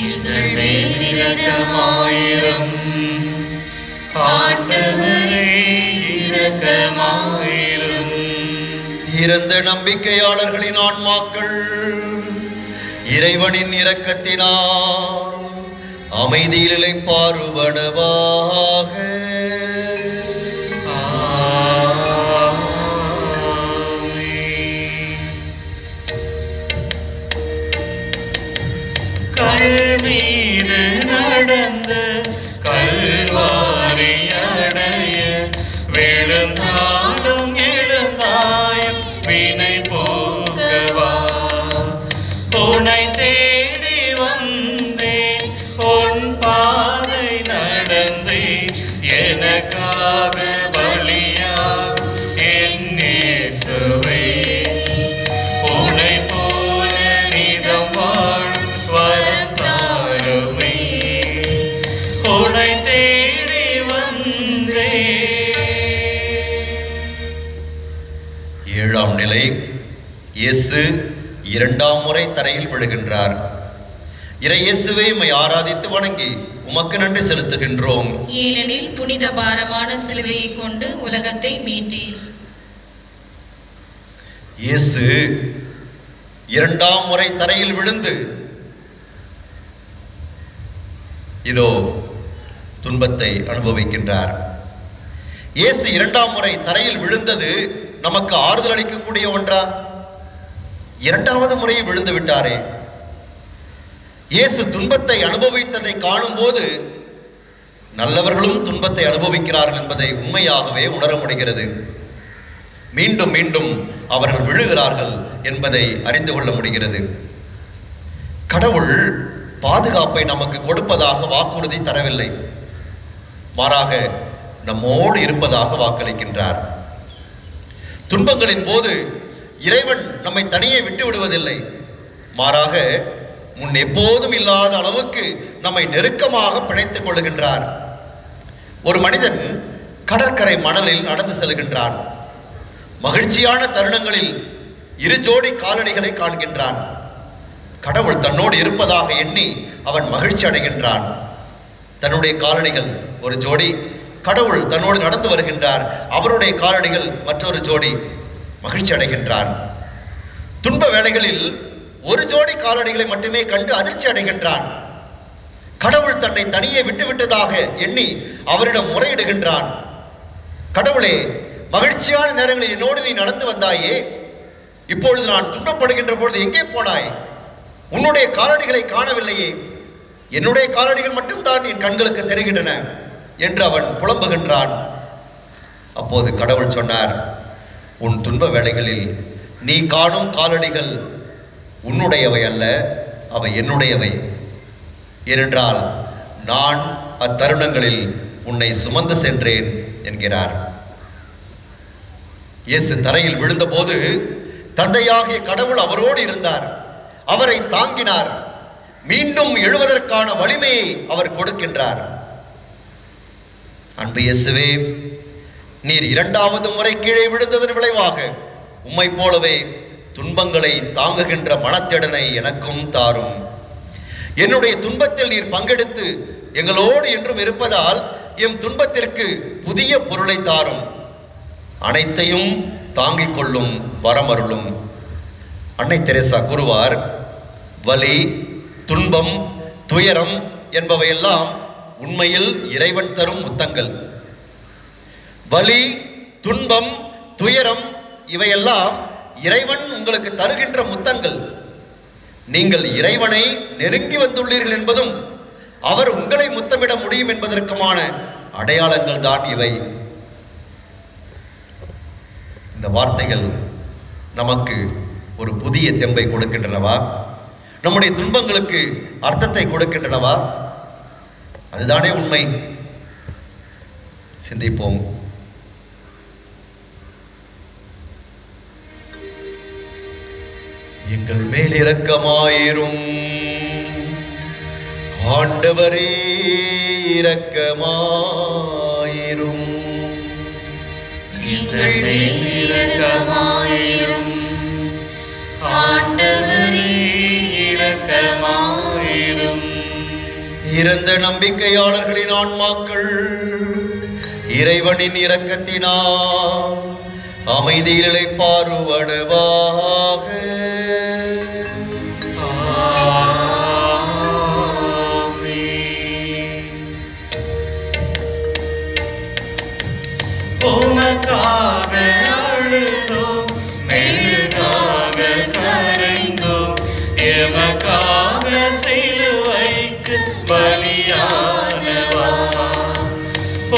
எங்கள் மேல் இரக்கமாயிரும் ஆண்டவரே, இரக்கமாயிரும். இறந்த நம்பிக்கையாளர்களின் ஆன்மாக்கள் இறைவனின் இரக்கத்தினால் அமைதியில் இளைப்பாறுவனவாக. கல்மீது நடந்த கல்வாரி அடைய விழுந்தாலும் எழுந்தாயும் வினை போகவா. உன்னை தேடி வந்தேன், உன் பாதை நடந்தே எனக்காக பலியாக என் இயேசுவே. உன்னை போல நிதம் வாழும் வரம் தாருமே, உன்னை தேடி வந்தேன். ஏழாம் நிலை. இயேசு இரண்டாம் முறை தரையில் விழுகின்றார். இறை இயேசுவை உம்மை ஆராதித்து வணங்கி உமக்கு நன்றி செலுத்துகின்றோம். ஏனெனில் புனித பாரமான சிலுவையை கொண்டு உலகத்தை மீட்டீர். இயேசு இரண்டாம் முறை தரையில் விழுந்து இதோ துன்பத்தை அனுபவிக்கின்றார். இயேசு இரண்டாம் முறை தரையில் விழுந்தது நமக்கு ஆறுதல் அளிக்கக்கூடிய ஒன்றா? இரண்டாவது முறை விழுந்து விட்டாரே. இயேசு துன்பத்தை அனுபவித்ததை காணும் போது நல்லவர்களும் துன்பத்தை அனுபவிக்கிறார்கள் என்பதை உண்மையாகவே உணர முடிகிறது. மீண்டும் மீண்டும் அவர்கள் விழுகிறார்கள் என்பதை அறிந்து கொள்ள முடிகிறது. கடவுள் பாதுகாப்பை நமக்கு கொடுப்பதாக வாக்குறுதி தரவில்லை, மாறாக நம்மோடு இருப்பதாக வாக்களிக்கின்றார். துன்பங்களின் போது இறைவன் நம்மை தனியே விட்டு விடுவதில்லை, மாறாக முன் எப்போதும் இல்லாத அளவுக்கு நம்மை நெருக்கமாக பிணைத்துக் கொள்கின்றார். ஒரு மனிதன் கடற்கரை மணலில் நடந்து செல்கின்றான். மகிழ்ச்சியான தருணங்களில் இரு ஜோடி காலணிகளை காண்கின்றான். கடவுள் தன்னோடு இருப்பதாக எண்ணி அவன் மகிழ்ச்சி அடைகின்றான். தன்னுடைய காலடிகள் ஒரு ஜோடி, கடவுள் தன்னோடு நடந்து வருகின்றார், அவருடைய காலடிகள் மற்றொரு ஜோடி, மகிழ்ச்சி அடைகின்றான். துன்ப வேளைகளில் ஒரு ஜோடி காலடிகளை மட்டுமே கண்டு அதிர்ச்சி அடைகின்றான். கடவுள் தன்னை தனியே விட்டுவிட்டதாக எண்ணி அவரிடம் முறையிடுகின்றான். கடவுளே, மகிழ்ச்சியான நேரங்களில் என்னோடு நீ நடந்து வந்தாயே, இப்பொழுது நான் துன்பப்படுகின்ற பொழுது எங்கே போனாய்? உன்னுடைய காலடிகளை காணவில்லையே, என்னுடைய காலடிகள் மட்டும்தான் என் கண்களுக்கு தெரிகின்றன என்று அவன் புலம்புகின்றான். அப்போது கடவுள் சொன்னார், உன் துன்ப வேளைகளில் நீ காணும் காலடிகள் உன்னுடையவை அல்ல, அவை என்னுடையவை. ஏனென்றால் நான் அத்தருணங்களில் உன்னை சுமந்து சென்றேன் என்கிறார். இயேசு தரையில் விழுந்தபோது தந்தையாகிய கடவுள் அவரோடு இருந்தார், அவரை தாங்கினார், மீண்டும் எழுவதற்கான வலிமையை அவர் கொடுக்கின்றார். அன்பு இயேசுவே, நீர் இரண்டாவது முறை கீழே விழுந்ததன் விளைவாக உம்மை போலவே துன்பங்களை தாங்குகின்ற மனத்திடனை எனக்கும் தாரும். என்னுடைய துன்பத்தில் நீர் பங்கெடுத்து எங்களோடு என்றும் இருப்பதால் எம் துன்பத்திற்கு புதிய பொருளை தாரும். அனைத்தையும் தாங்கிக் கொள்ளும் வரமருளும். அன்னை தெரேசா கூறுவார், வலி, துன்பம், துயரம் என்பவையெல்லாம் உண்மையில் இறைவன் தரும் முத்தங்கள். வலி, துன்பம், துயரம் இவையெல்லாம் இறைவன் உங்களுக்கு தருகின்ற முத்தங்கள். நீங்கள் இறைவனை நெருங்கி வந்துள்ளீர்கள் என்பதும் அவர் உங்களை முத்தமிட முடியும் என்பதற்குமான அடையாளங்கள் தான் இவை. இந்த வார்த்தைகள் நமக்கு ஒரு புதிய தெம்பை கொடுக்கின்றனவா? நம்முடைய துன்பங்களுக்கு அர்த்தத்தை கொடுக்கின்றனவா? அதுதானே உண்மை. சிந்திப்போம். எங்கள் மேல் இரக்கமாயிரும் ஆண்டவரே, இரக்கமாயிரும். எங்கள் மேல் இரக்கமாயிரும் ஆண்டவரே, இரக்கமாயிரும். இறந்த நம்பிக்கையாளர்களின் ஆன்மாக்கள் இறைவனின் இரக்கத்தினால் அமைதியில் இளைப்பாறுவனவாக. உமக்காக அழுதோம், மெழுகாக கரைந்தோம், எமக்காக சிலுவைக்கு பலியானவா.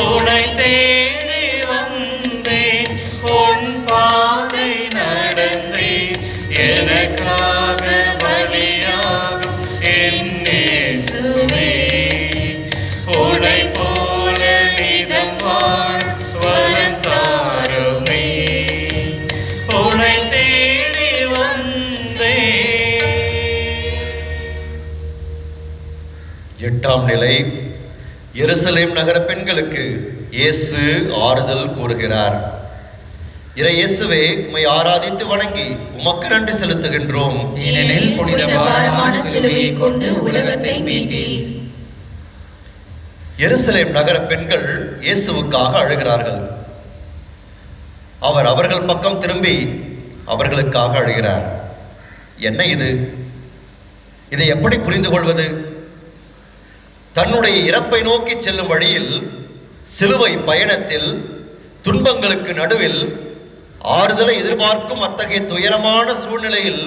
உனை தேடி வந்தேன், உன் பாதை நடந்தேன், எனக்காக பலியாகும் என் இயேசுவே. உனை போல நிதம் வாழ் வரம் தாருமே, உனை தேடி வந்தேன். 8ஆம் நிலை. எருசலேம் நகர பெண்களுக்கு இயேசு ஆறுதல் கூறுகிறார். இறை இயேசுவே, உம்மை ஆராதித்து வணங்கி உமக்கு நன்றி செலுத்துகின்றோம். ஏனெனில் புனித பாரமான சிலுவையை கொண்டு உலகத்தை மீட்டீர். எருசலேம் நகர பெண்கள் இயேசுவுக்காக அழுகிறார்கள். அவர் அவர்கள் பக்கம் திரும்பி அவர்களுக்காக அழுகிறார். என்ன இது? இதை எப்படி புரிந்து கொள்வது? தன்னுடைய இறப்பை நோக்கி செல்லும் வழியில், சிலுவை பயணத்தில், துன்பங்களுக்கு நடுவில் ஆறுதலை எதிர்பார்க்கும் அத்தகைய துயரமான சூழ்நிலையில்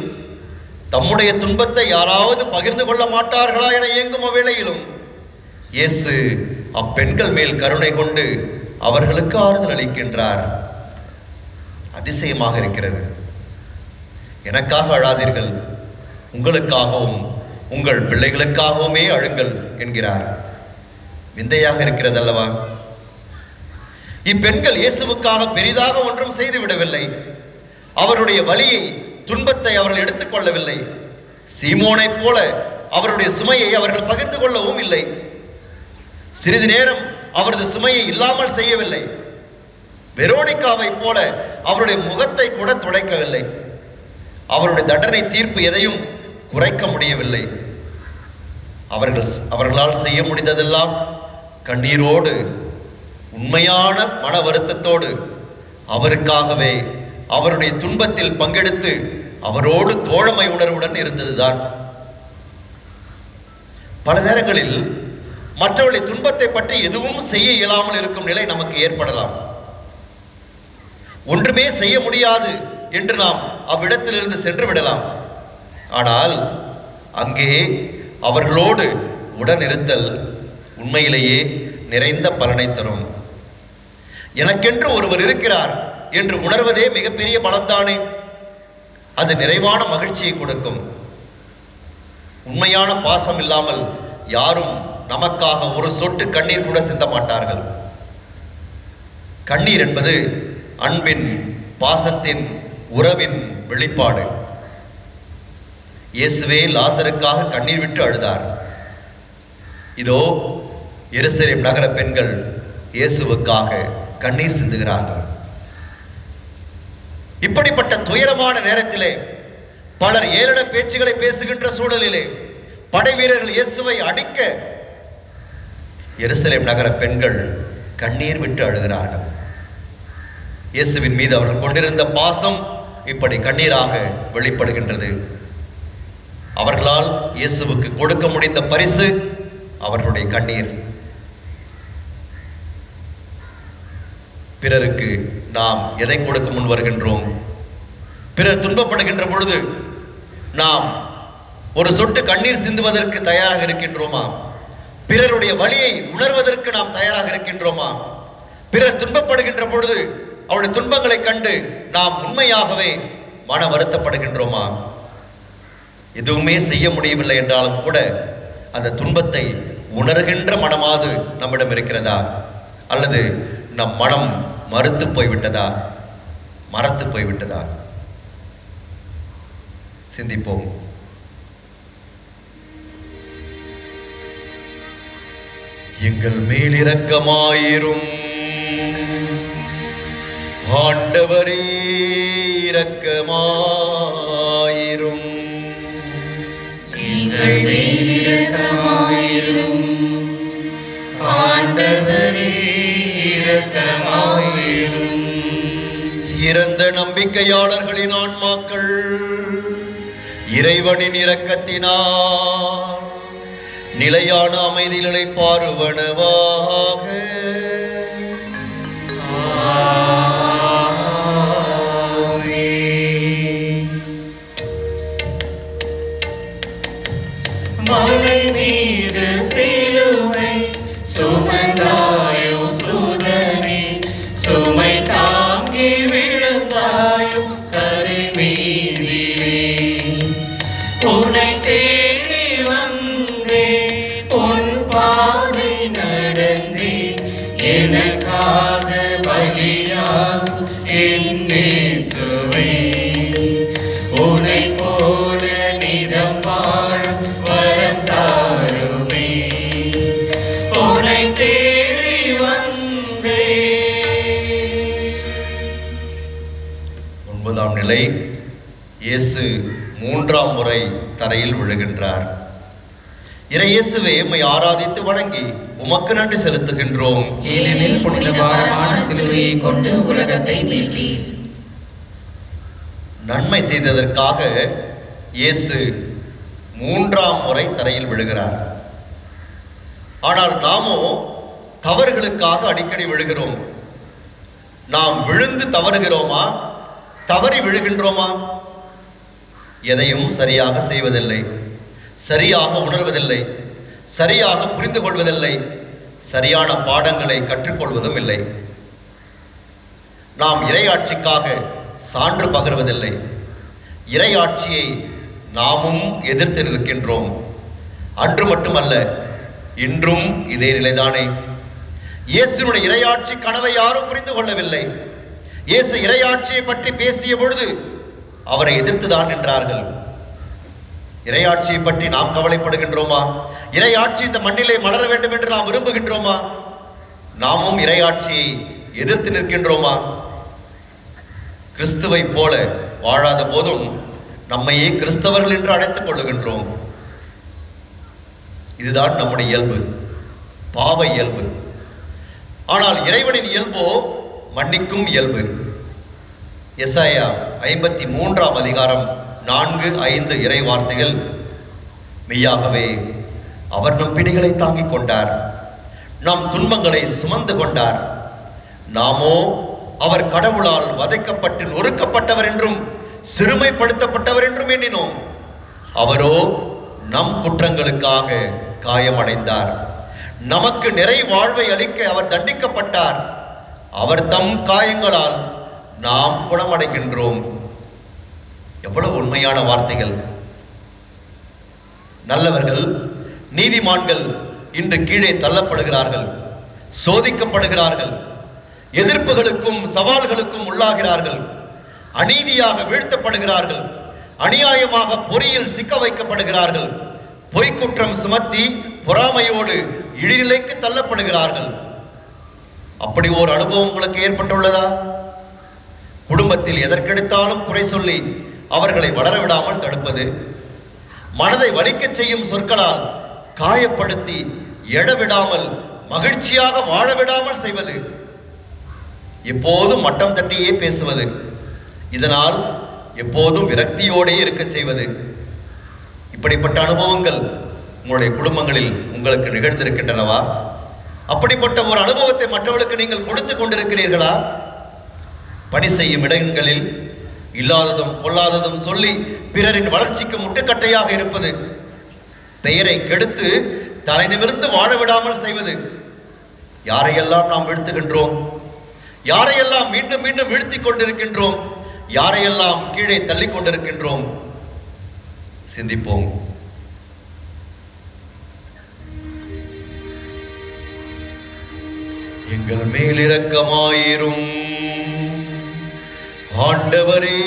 தம்முடைய துன்பத்தை யாராவது பகிர்ந்து கொள்ள மாட்டார்களா என இயங்கும் அவ்வேளையிலும் இயேசு அப்பெண்கள் மேல் கருணை கொண்டு அவர்களுக்கு ஆறுதல் அளிக்கின்றார். அதிசயமாக இருக்கிறது. எனக்காக அழாதீர்கள், உங்களுக்காகவும் உங்கள் பிள்ளைகளுக்காகவுமே அழுங்கள் என்கிறார். விந்தையாக இருக்கிறது அல்லவா? இப்பெண்கள் இயேசுவுக்காக பெரிதாக ஒன்றும் செய்து விடவில்லை. அவருடைய வலியை, துன்பத்தை அவர்கள் எடுத்துக் கொள்ளவில்லை. சீமோனை போல அவருடைய சுமையை அவர்கள் பகிர்ந்து கொள்ளவும் இல்லை. சிறிது நேரம் அவரது சுமையை இல்லாமல் செய்யவில்லை. வெரோனிகாவை போல அவருடைய முகத்தை கூட துடைக்கவில்லை. அவருடைய தண்டனை தீர்ப்பு எதையும் குறைக்க முடியவில்லை. அவர்களால் செய்ய முடிந்ததெல்லாம் கண்ணீரோடு, உண்மையான மன வருத்தத்தோடு அவருக்காகவே அவருடைய துன்பத்தில் பங்கெடுத்து அவரோடு தோழமை உணர்வுடன் இருந்ததுதான். பல நேரங்களில் மற்றவர்களை துன்பத்தை பற்றி எதுவும் செய்ய இயலாமல் இருக்கும் நிலை நமக்கு ஏற்படலாம். ஒன்றுமே செய்ய முடியாது என்று நாம் அவ்விடத்திலிருந்து சென்று விடலாம். ஆனால் அங்கே அவர்களோடு உடனிருத்தல் உண்மையிலேயே நிறைந்த பலனை தரும். எனக்கென்று ஒருவர் இருக்கிறார் என்று உணர்வதே மிகப்பெரிய பலம்தானே. அது நிறைவான மகிழ்ச்சியை கொடுக்கும். உண்மையான பாசம் இல்லாமல் யாரும் நமக்காக ஒரு சொட்டு கண்ணீர் கூட சிந்த மாட்டார்கள். கண்ணீர் என்பது அன்பின், பாசத்தின், உறவின் வெளிப்பாடு. இயேசுவே லாசருக்காக கண்ணீர் விட்டு அழுதார். இதோ எருசலேம் நகர பெண்கள் இயேசுவுக்காக கண்ணீர் சிந்துகிறார்கள். இப்படிப்பட்ட துயரமான நேரத்திலே, பலர் ஏளன பேச்சுகளை பேசுகின்ற சூழலிலே, படை வீரர்கள் இயேசுவை அடிக்க எருசலேம் நகர பெண்கள் கண்ணீர் விட்டு அழுகிறார்கள். இயேசுவின் மீது அவர்கள் கொண்டிருந்த பாசம் இப்படி கண்ணீராக வெளிப்படுகின்றது. அவர்களால் இயேசுவுக்கு கொடுக்க முடிந்த பரிசு அவர்களுடைய கண்ணீர். பிறருக்கு நாம் எதை கொடுக்க முன் வருகின்றோம்? பிறர் துன்பப்படுகின்ற பொழுது நாம் ஒரு சொட்டு கண்ணீர் சிந்துவதற்கு தயாராக இருக்கின்றோமா? பிறருடைய வலியை உணர்வதற்கு நாம் தயாராக இருக்கின்றோமா? பிறர் துன்பப்படுகின்ற பொழுது அவருடைய துன்பங்களை கண்டு நாம் உண்மையாகவே மன வருத்தப்படுகின்றோமா? எதுவுமே செய்ய முடியவில்லை என்றாலும் கூட அந்த துன்பத்தை உணர்கின்ற மனமாவது நம்மிடம் இருக்கிறதா? அல்லது நம் மனம் மறுத்து போய்விட்டதா, மறத்து போய்விட்டதா? சிந்திப்போம். எங்கள் மேல் இரக்கமாயிரும் ஆண்டவரே, இரக்கமாயிரும். எங்கள் மேல் இரக்கமாயிரும் ஆண்டவரே, இரக்கமாயிரும். இறந்த நம்பிக்கையாளர்களின் ஆன்மாக்கள் இறைவனின் இரக்கத்தினால் நிலையான அமைதிகளை பாருவனவாக. மலை மீது சிலுவை சுமந்தாயோ சூதனே, சுமை தாங்கி விழுந்தாயோ கரைமீதிலே. உன்னை தேடி வந்தே, உன் பாதை நடந்தே, எனக்காக பலியாகும் என் இயேசுவே. உன்னை போல நிதம் வாழும் வரம் தாருமே, உன்னை தேடி வந்தே. 9ஆம் நிலை. இயேசு 3ஆம் முறை தரையில் விழுகின்றார். இறை இயேசுவே, உம்மை ஆராதித்து வணங்கி உமக்கு நன்றி செலுத்துகின்றோம். ஏனெனில் புனித பாரமான சிலுவையை கொண்டு உலகத்தை மீட்டீர். நன்மை செய்ததற்காக இயேசு 3ஆம் முறை தரையில் விழுகிறார். ஆனால் நாமோ தவறுகளுக்காக அடிக்கடி விழுகிறோம். நாம் விழுந்து தவறுகிறோமா, தவறி விழுகின்றோமா? எதையும் சரியாக செய்வதில்லை, சரியாக உணர்வதில்லை, சரியாக புரிந்து கொள்வதில்லை, சரியான பாடங்களை கற்றுக்கொள்வதும் இல்லை. நாம் இறையாட்சிக்காக சான்று பகர்வதில்லை. இறையாட்சியை நாமும் எதிர்த்து நிற்கின்றோம். அன்று மட்டுமல்ல, இன்றும் இதே நிலைதானே. இயேசுனுடைய இறையாட்சி கனவை யாரும் புரிந்து கொள்ளவில்லை. இயேசு இறையாட்சியை பற்றி பேசிய பொழுது அவரை எதிர்த்துதான் நின்றார்கள். இறையாட்சியை பற்றி நாம் கவலைப்படுகின்றோமா? இறையாட்சி இந்த மண்ணிலே மலர வேண்டும் என்று நாம் விரும்புகின்றோமா? நாமும் இறையாட்சியை எதிர்த்து நிற்கின்றோமா? கிறிஸ்துவை போல வாழாத போதும் நம்மையே கிறிஸ்தவர்கள் என்று அழைத்துக் கொள்ளுகின்றோம். இதுதான் நம்முடைய இயல்பு, பாவ இயல்பு. ஆனால் இறைவனின் இயல்போ மன்னிக்கும் இயல்பு. எசாயா 53ஆம் அதிகாரம் 4-5 இறை வார்த்தைகள், மெய்யாகவே அவர் நம் பிடிகளை தாங்கிக் கொண்டார், நம் துன்பங்களை சுமந்து கொண்டார். நாமோ அவர் கடவுளால் வதைக்கப்பட்டு நொறுக்கப்பட்டவர் என்றும் சிறுமைப்படுத்தப்பட்டவர் என்றும் எண்ணினோம். அவரோ நம் குற்றங்களுக்காக காயமடைந்தார், நமக்கு நிறை வாழ்வை அளிக்க அவர் தண்டிக்கப்பட்டார். அவர் தம் காயங்களால் நாம் குணமடைகின்றோம். எவ்வளவு உண்மையான வார்த்தைகள்! நல்லவர்கள், நீதிமான்கள் இன்று கீழே தள்ளப்படுகிறார்கள், சோதிக்கப்படுகிறார்கள், எதிர்ப்புகளுக்கும் சவால்களுக்கும் உள்ளாகிறார்கள், அநீதியாக வீழ்த்தப்படுகிறார்கள், அநியாயமாக பொறியில் சிக்க வைக்கப்படுகிறார்கள், பொய்க்குற்றம் சுமத்தி பொறாமையோடு இழிநிலைக்கு தள்ளப்படுகிறார்கள். அப்படி ஒரு அனுபவம் உங்களுக்கு ஏற்பட்டுள்ளதா? குடும்பத்தில் எதற்கெடுத்தாலும் குறை சொல்லி அவர்களை வளர விடாமல் தடுப்பது, மனதை வலிக்கச் செய்யும் சொற்களால் காயப்படுத்தி எழவிடாமல் மகிழ்ச்சியாக வாழ விடாமல் செய்வது, எப்போதும் மட்டம் தட்டியே பேசுவது, இதனால் எப்போதும் விரக்தியோடே இருக்க செய்வது, இப்படிப்பட்ட அனுபவங்கள் உங்களுடைய குடும்பங்களில் உங்களுக்கு நிகழ்ந்திருக்கின்றனவா? அப்படிப்பட்ட ஒரு அனுபவத்தை மற்றவர்களுக்கு நீங்கள் கொடுத்து கொண்டிருக்கிறீர்களா? பணி செய்யும் இடங்களில் இல்லாததும் பொல்லாததும் சொல்லி பிறரின் வளர்ச்சிக்கு முட்டுக்கட்டையாக இருப்பது, பெயரை கெடுத்து தலை நிமிர்ந்து வாழ விடாமல் செய்வது, யாரையெல்லாம் நாம் வீழ்த்துகின்றோம்? யாரையெல்லாம் மீண்டும் மீண்டும் வீழ்த்திக் கொண்டிருக்கின்றோம்? யாரையெல்லாம் கீழே தள்ளிக் கொண்டிருக்கின்றோம்? சிந்திப்போம். எங்கள் மேல் இரக்கமாயிரும் ஆண்டவரே,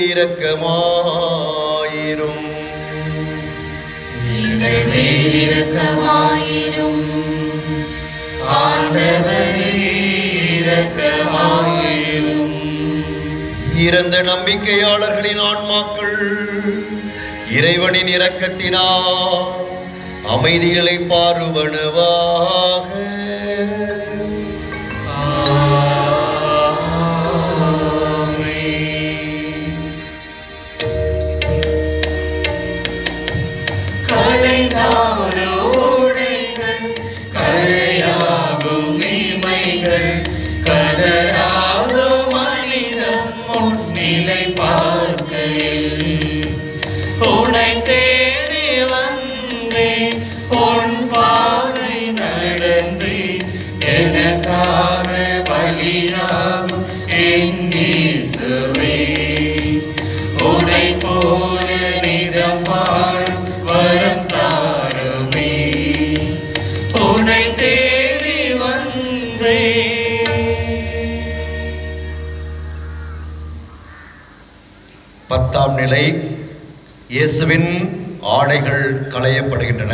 இரக்கமாயிரும். எங்கள் மேல் இரக்கமாயிரும் ஆண்டவரே, இரக்கமாயிரும். இறந்த நம்பிக்கையாளர்களின் ஆன்மாக்கள் இறைவனின் இரக்கத்தினால் அமைதிகளை பாருவனவாக. கரையாகும் இமைகள் கதராத மனிதம் முன்னிலை பார்க்கையில் உன்னை தேடி வந்தே, உன் பாதை நடந்து எனக்கான பலியாகும் என் இயேசுவே. உன்னை போல நிதம் வாழும் வரம் தாருமே, உன்னை தேடி வந்தே. பத்தாம் நிலை, இயேசுவின் ஆடைகள் களையப்படுகின்றன.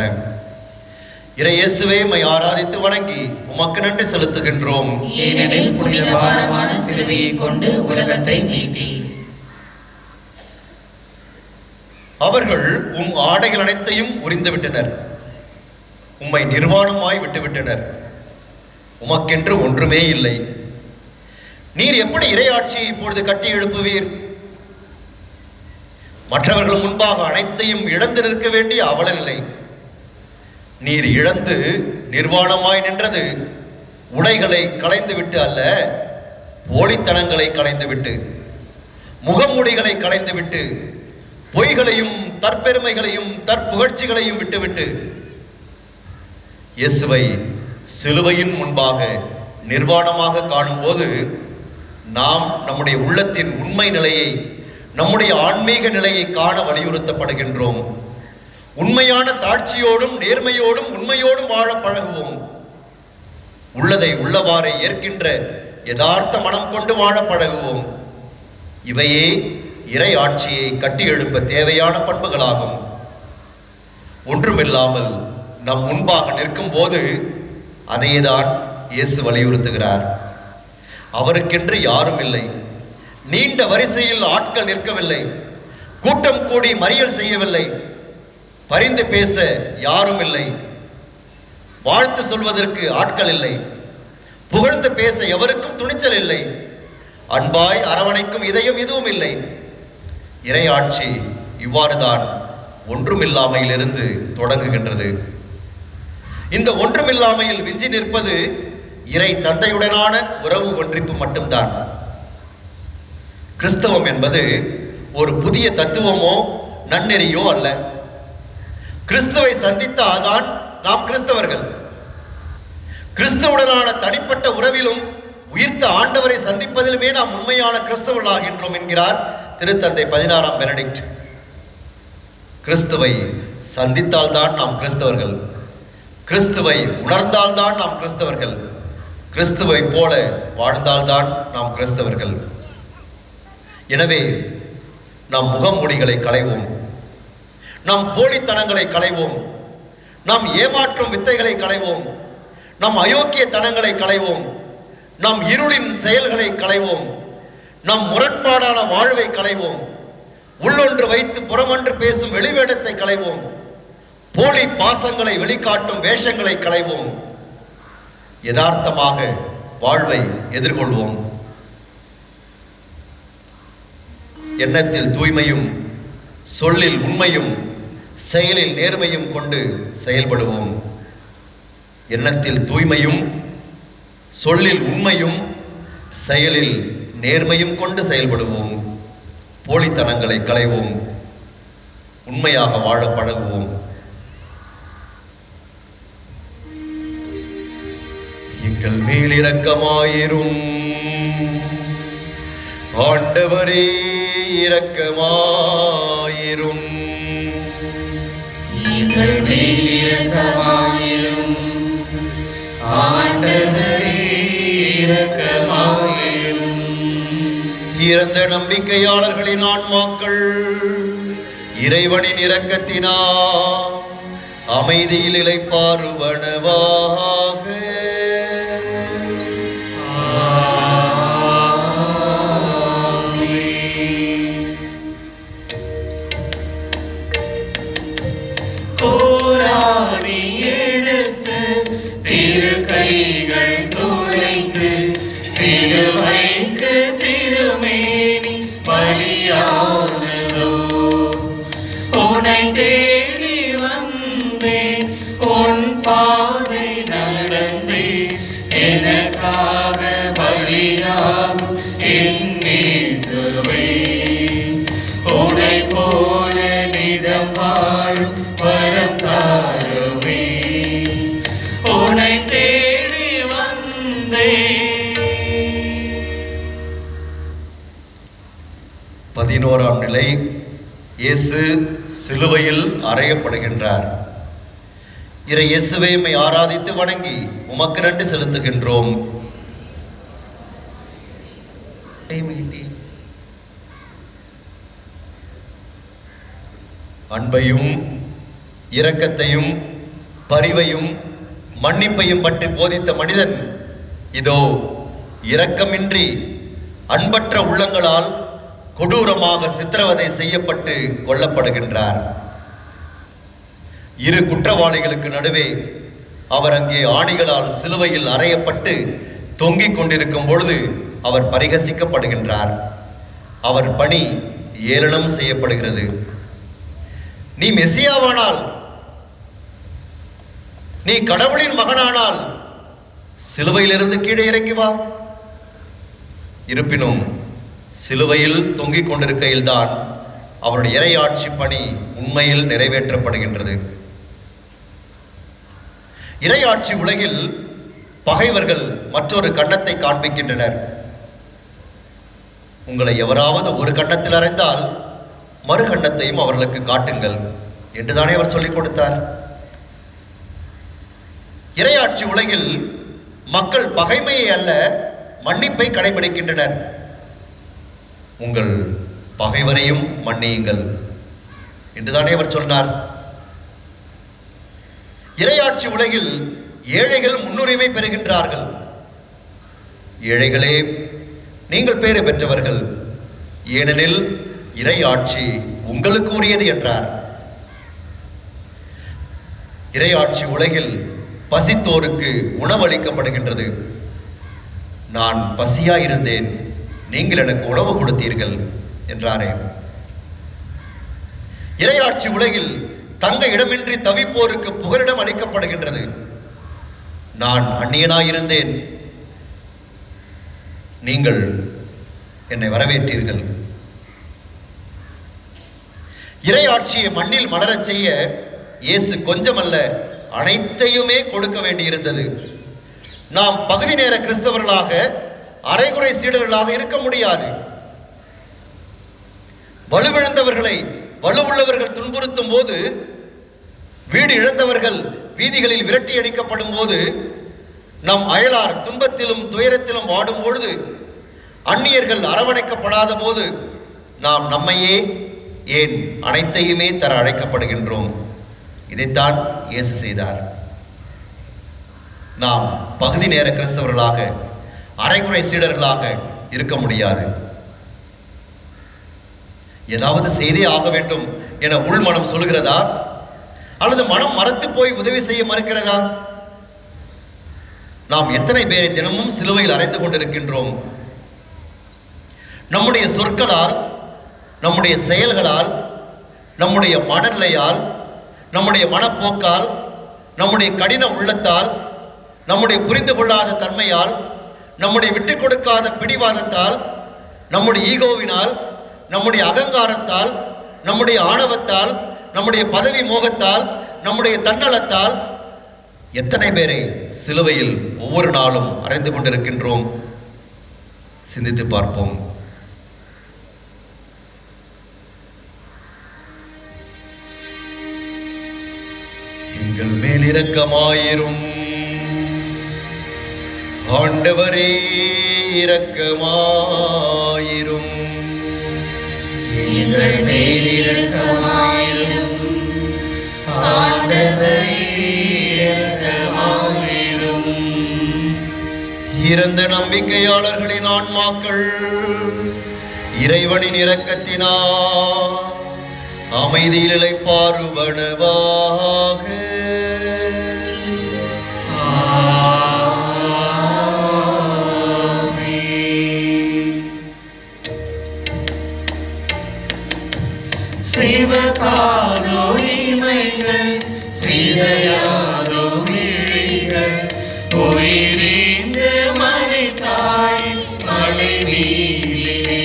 இறை இயேசுவே, உம்மை ஆராதித்து வணங்கி உமக்கு நன்றி செலுத்துகின்றோம். ஏனெனில் புனித பாரமான சிலுவையை கொண்டு உலகத்தை மீட்டி. அவர்கள் உம் ஆடைகள் அனைத்தையும் உரிந்து விட்டனர், உம்மை நிர்வாணமாய் விட்டுவிட்டனர். உமக்கென்று ஒன்றுமே இல்லை. நீர் எப்படி இறையாட்சியை இப்பொழுது கட்டி எழுப்புவீர்? மற்றவர்கள் முன்பாக அனைத்தையும் இழந்து நிற்க வேண்டிய அவல நிலை. நீர் இழந்து நிர்வாணமாய் நின்றது உடைகளை களைந்துவிட்டு அல்ல, போலித்தனங்களை களைந்துவிட்டு, முகமூடிகளை களைந்துவிட்டு, பொய்களையும் தற்பெருமைகளையும் தற்புகழ்ச்சிகளையும் விட்டுவிட்டு, இயேசுவை சிலுவையின் முன்பாக நிர்வாணமாக காணும்போது நாம் நம்முடைய உள்ளத்தின் உண்மை நிலையை, நம்முடைய ஆன்மீக நிலையை காண வலியுறுத்தப்படுகின்றோம். உண்மையான தாட்சியோடும் நேர்மையோடும் உண்மையோடும் வாழ பழகுவோம். உள்ளதை உள்ளவாறே ஏற்கின்ற யதார்த்த மனம் கொண்டு வாழ பழகுவோம். இவையே இறை ஆட்சியை கட்டி எழுப்ப தேவையான பண்புகளாகும். ஒன்றுமில்லாமல் நம் முன்பாக நிற்கும் போது அதையேதான் இயேசு வலியுறுத்துகிறார். அவருக்கென்று யாரும் இல்லை. நீண்ட வரிசையில் ஆட்கள் நிற்கவில்லை. கூட்டம் கூடி மறியல் செய்யவில்லை. பரிந்து பேச யாரும் இல்லை. வாழ்த்து சொல்வதற்கு ஆட்கள் இல்லை. புகழ்ந்து பேச எவருக்கும் துணிச்சல் இல்லை. அன்பாய் அரவணைக்கும் இதயம் எதுவும் இல்லை. இறையாட்சி இவ்வாறுதான் ஒன்றுமில்லாமையிலிருந்து தொடங்குகின்றது. இந்த ஒன்றுமில்லாமையில் விஞ்சி நிற்பது இறை தந்தையுடனான உறவு ஒன்றிப்பு மட்டும்தான். கிறிஸ்தவம் என்பது ஒரு புதிய தத்துவமோ நன்னெறியோ அல்ல. கிறிஸ்துவை சந்தித்தால்தான் நாம் கிறிஸ்தவர்கள். கிறிஸ்துவுடனான தனிப்பட்ட உறவிலும் உயிர்த்த ஆண்டவரை சந்திப்பதிலுமே நாம் உண்மையான கிறிஸ்தவர்களாகின்றோம் என்கிறார் திருத்தந்தை 16ஆம் பெனடிக்ட். கிறிஸ்துவை சந்தித்தால்தான் நாம் கிறிஸ்தவர்கள். கிறிஸ்துவை உணர்ந்தால்தான் நாம் கிறிஸ்தவர்கள். கிறிஸ்துவை போல வாழ்ந்தால்தான் நாம் கிறிஸ்தவர்கள். எனவே நம் முகமூடிகளை களைவோம். நம் போலித்தனங்களை களைவோம். நம் ஏமாற்றும் வித்தைகளை களைவோம். நம் அயோக்கியத்தனங்களை களைவோம். நம் இருளின் செயல்களை களைவோம். நம் முரண்பாடான வாழ்வை களைவோம். உள்ளொன்று வைத்து புறமொன்று பேசும் வெளிவேடத்தை களைவோம். போலி பாசங்களை வெளிக்காட்டும் வேஷங்களை களைவோம். யதார்த்தமாக வாழ்வை எதிர்கொள்வோம். எண்ணத்தில் தூய்மையும் சொல்லில் உண்மையும் செயலில் நேர்மையும் கொண்டு செயல்படுவோம். எண்ணத்தில் தூய்மையும் சொல்லில் உண்மையும் செயலில் நேர்மையும் கொண்டு செயல்படுவோம். போலித்தனங்களை களைவோம். உண்மையாக வாழ பழகுவோம். எங்கள் மேல் இரக்கமாயிரும். ஆண்டவரே இரக்கமாயிரும். எங்கள் மேல் இரக்கமாயிரும். ஆண்டவரே இரக்கமாயிரும். இறந்த நம்பிக்கையாளர்களின் ஆன்மாக்கள் இறைவனின் இரக்கத்தினால் அமைதியில் இளைப்பாறுவனவாக. போராடி எடுத்து திரு கைகள் துளைத்து சிலுவைக்கு திருமேனி பலியானதோ. உன்னை தேடி வந்தேன், உன் பாதை நடந்தேன், எனக்காக பலியாகும் என் இயேசுவே. உன்னை போல நிதம் வாழும் வரம் தாருமே. உன்னை தேடி வந்தேன். 11ஆம் நிலை. இயேசு சிலுவையில் அறையப்படுகின்றார். இறை இயேசுவை உம்மை ஆராதித்து வணங்கி உமக்கு நன்றி செலுத்துகின்றோம். அன்பையும் இரக்கத்தையும் பரிவையும் மன்னிப்பையும் பற்றி போதித்த மனிதன் இதோ இரக்கமின்றி அன்பற்ற உள்ளங்களால் கொடூரமாக சித்திரவதை செய்யப்பட்டு கொல்லப்படுகின்றார். இரு குற்றவாளிகளுக்கு நடுவே அவர் அங்கே ஆணிகளால் சிலுவையில் அறையப்பட்டு தொங்கிக் கொண்டிருக்கும் பொழுது அவர் பரிகசிக்கப்படுகின்றார். அவர் பணி ஏளனம் செய்யப்படுகிறது. நீ மெசியாவானால், நீ கடவுளின் மகனானால் சிலுவையிலிருந்து கீழே இறங்கி வா. இருப்பினும் சிலுவையில் தொங்கிக் கொண்டிருக்கையில்தான் அவருடைய இறையாட்சி பணி உண்மையில் நிறைவேற்றப்படுகின்றது. இறையாட்சி உலகில் பகைவர்கள் மற்றொரு கன்னத்தை காண்பிக்கின்றனர். உங்களை எவராவது ஒரு கன்னத்தில் அறைந்தால் மறு கன்னத்தையும் அவர்களுக்கு காட்டுங்கள் என்றுதானே அவர் சொல்லிக் கொடுத்தார். இறையாட்சி உலகில் மக்கள் பகைமையை அல்ல மன்னிப்பை கடைபிடிக்கின்றனர். உங்கள் பகைவரையும் மன்னியுங்கள் என்றுதானே அவர் சொன்னார். இறையாட்சி உலகில் ஏழைகள் முன்னுரிமை பெறுகின்றார்கள். ஏழைகளே, நீங்கள் பேறு பெற்றவர்கள், ஏனெனில் இறை ஆட்சி உங்களுக்கு உரியது என்றார். இறை ஆட்சி உலகில் பசித்தோருக்கு உணவளிக்கப்படுகின்றது. நான் பசியாயிருந்தேன், நீங்கள் எனக்கு உணவு கொடுத்தீர்கள் என்றாரே. இறையாட்சி உலகில் தங்க இடமின்றி தவிப்போருக்கு புகலிடம் அளிக்கப்படுகின்றது. நான் அந்நியனாயிருந்தேன், நீங்கள் என்னை வரவேற்றீர்கள். இறையாட்சியை மண்ணில் மலரச் செய்ய இயேசு கொஞ்சமல்ல அனைத்தையுமே கொடுக்க வேண்டியிருந்தது. நாம் பகுதி நேர கிறிஸ்தவர்களாக, அரைகுறை சீடர்களாக இருக்க முடியாது. வலுவிழந்தவர்களை வலுவுள்ளவர்கள் துன்புறுத்தும் போது, வீடு இழந்தவர்கள் வீதிகளில் விரட்டி அடிக்கப்படும் போது, நம் அயலார் துன்பத்திலும் துயரத்திலும் வாடும் பொழுது, அந்நியர்கள் அரவணைக்கப்படாத போது, நாம் நம்மையே ஏன் அனைத்தையுமே தர அழைக்கப்படுகின்றோம். இதைத்தான் இயேசு செய்தார். நாம் பகுதி நேர கிறிஸ்தவர்களாக, அரைகுறை சீடர்களாக இருக்க முடியாது. ஏதாவது செய்தே ஆக வேண்டும் என உள்மனம் சொல்கிறதா, அல்லது மனம் மறத்து போய் உதவி செய்ய மறுக்கிறதா? நாம் எத்தனை பேரை தினமும் சிலுவையில் அறைந்து கொண்டிருக்கின்றோம். நம்முடைய சொற்களால், நம்முடைய செயல்களால், நம்முடைய மனநிலையால், நம்முடைய மனப்போக்கால், நம்முடைய கடின உள்ளத்தால், நம்முடைய புரிந்து கொள்ளாத தன்மையால், நம்முடைய விட்டுக் கொடுக்காத பிடிவாதத்தால், நம்முடைய ஈகோவினால், நம்முடைய அகங்காரத்தால், நம்முடைய ஆணவத்தால், நம்முடைய பதவி மோகத்தால், நம்முடைய தன்னலத்தால் எத்தனை பேரை சிலுவையில் ஒவ்வொரு நாளும் அறைந்து கொண்டிருக்கின்றோம். சிந்தித்து பார்ப்போம். எங்கள் மேல் இரக்கமாயிரும் ஆண்டவரே, இரக்கமாயிரும். எங்கள் மேல் இரக்கமாயிரும் ஆண்டவரே, இரக்கமாயிரும். இறந்த நம்பிக்கையாளர்களின் ஆன்மாக்கள் இறைவனின் இரக்கத்தினால் அமைதியில் இளைப்பாறுவனவாக. சிவகாதோ இமைகள், சிதையாதோ விழிகள், உயிரிந்த மனிதாய் மலை மீதிலே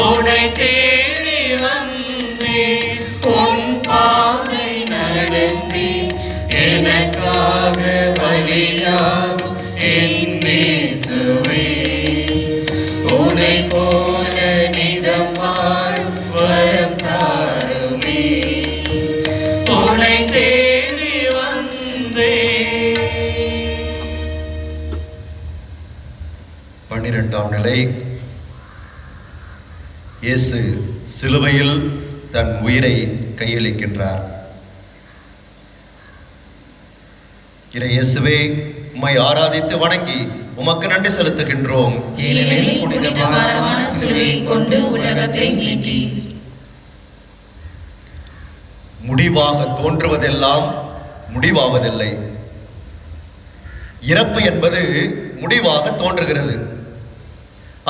உனை தேடி வந்தேன், உன் பாதை நடந்தே எனக்காக பலியாகும் என் இயேசுவே. உனை போல நிதம் வாழும் வரம் தாருமே, உனை தேடி வந்தேன். 12ஆம் நிலை. இயேசு சிலுவையில் தன் உயிரை கையளிக்கின்றார். இறை இயேசுவே, உம்மை ஆராதித்து வணங்கி உமக்கு நன்றி செலுத்துகின்றோம். ஏனெனில் புனித பாரமான சிலுவையை கொண்டு உலகத்தை மீட்டி. முடிவாக தோன்றுவதெல்லாம் முடிவாவதில்லை. இறப்பு என்பது முடிவாக தோன்றுகிறது.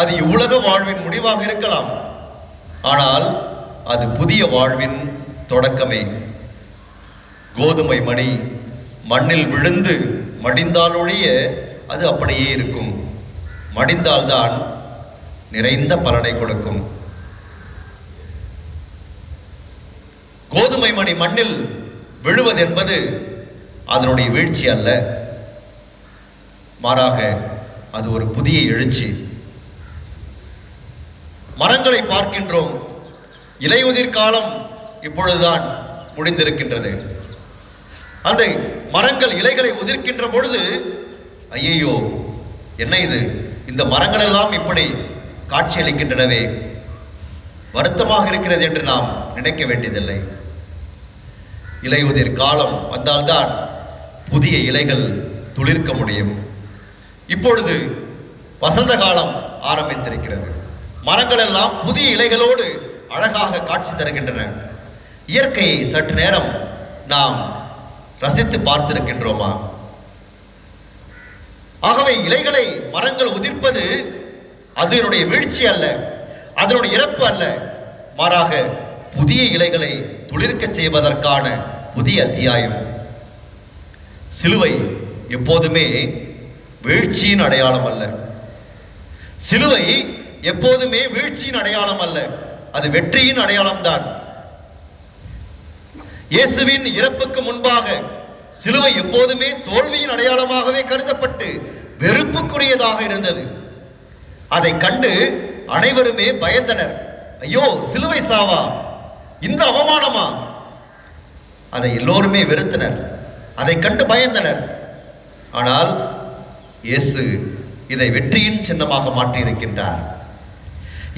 அது இவ்வுலக வாழ்வின் முடிவாக இருக்கலாம், ஆனால் அது புதிய வாழ்வின் தொடக்கமே. கோதுமை மணி மண்ணில் விழுந்து மடிந்தாலொழிய அது அப்படியே இருக்கும். மடிந்தால்தான் நிறைந்த பலனை கொடுக்கும். கோதுமை மணி மண்ணில் விழுவதென்பது அதனுடைய வீழ்ச்சி அல்ல, மாறாக அது ஒரு புதிய எழுச்சி. மரங்களை பார்க்கின்றோம். இலையுதிர் காலம் இப்பொழுதுதான் முடிந்திருக்கின்றது. அந்த மரங்கள் இலைகளை உதிர்க்கின்ற பொழுது, ஐயையோ என்ன இது, இந்த மரங்கள் எல்லாம் இப்படி காட்சியளிக்கின்றனவே, வருத்தமாக இருக்கிறது என்று நாம் நினைக்க வேண்டியதில்லை. இலையுதிர் காலம் வந்தால்தான் புதிய இலைகள் துளிர்க்க முடியும். இப்பொழுது வசந்த காலம் ஆரம்பித்திருக்கிறது. மரங்கள் எல்லாம் புதிய இலைகளோடு அழகாக காட்சி தருகின்றன. இயற்கையை சற்று நேரம் நாம் ரசித்து பார்த்திருக்கின்றோமா? ஆகவே இலைகளை மரங்கள் உதிர்ப்பது அதனுடைய வீழ்ச்சி அல்ல, அதனுடைய இறப்பு அல்ல, மாறாக புதிய இலைகளை துளிர்க்க செய்வதற்கான புதிய அத்தியாயம். சிலுவை எப்போதுமே வீழ்ச்சியின் அடையாளம் அல்ல. சிலுவை எப்போதுமே வீழ்ச்சியின் அடையாளம் அல்ல, அது வெற்றியின் அடையாளம்தான். இயேசுவின் இறப்புக்கு முன்பாக சிலுவை எப்போதுமே தோல்வியின் அடையாளமாகவே கருதப்பட்டு வெறுப்புக்குரியதாக இருந்தது. அதை கண்டு அனைவருமே பயந்தனர். ஐயோ, சிலுவை சாவா, இந்த அவமானமா? அதை எல்லோருமே வெறுத்தனர், அதை கண்டு பயந்தனர். ஆனால் இயேசு இதை வெற்றியின் சின்னமாக மாற்றியிருக்கின்றார்.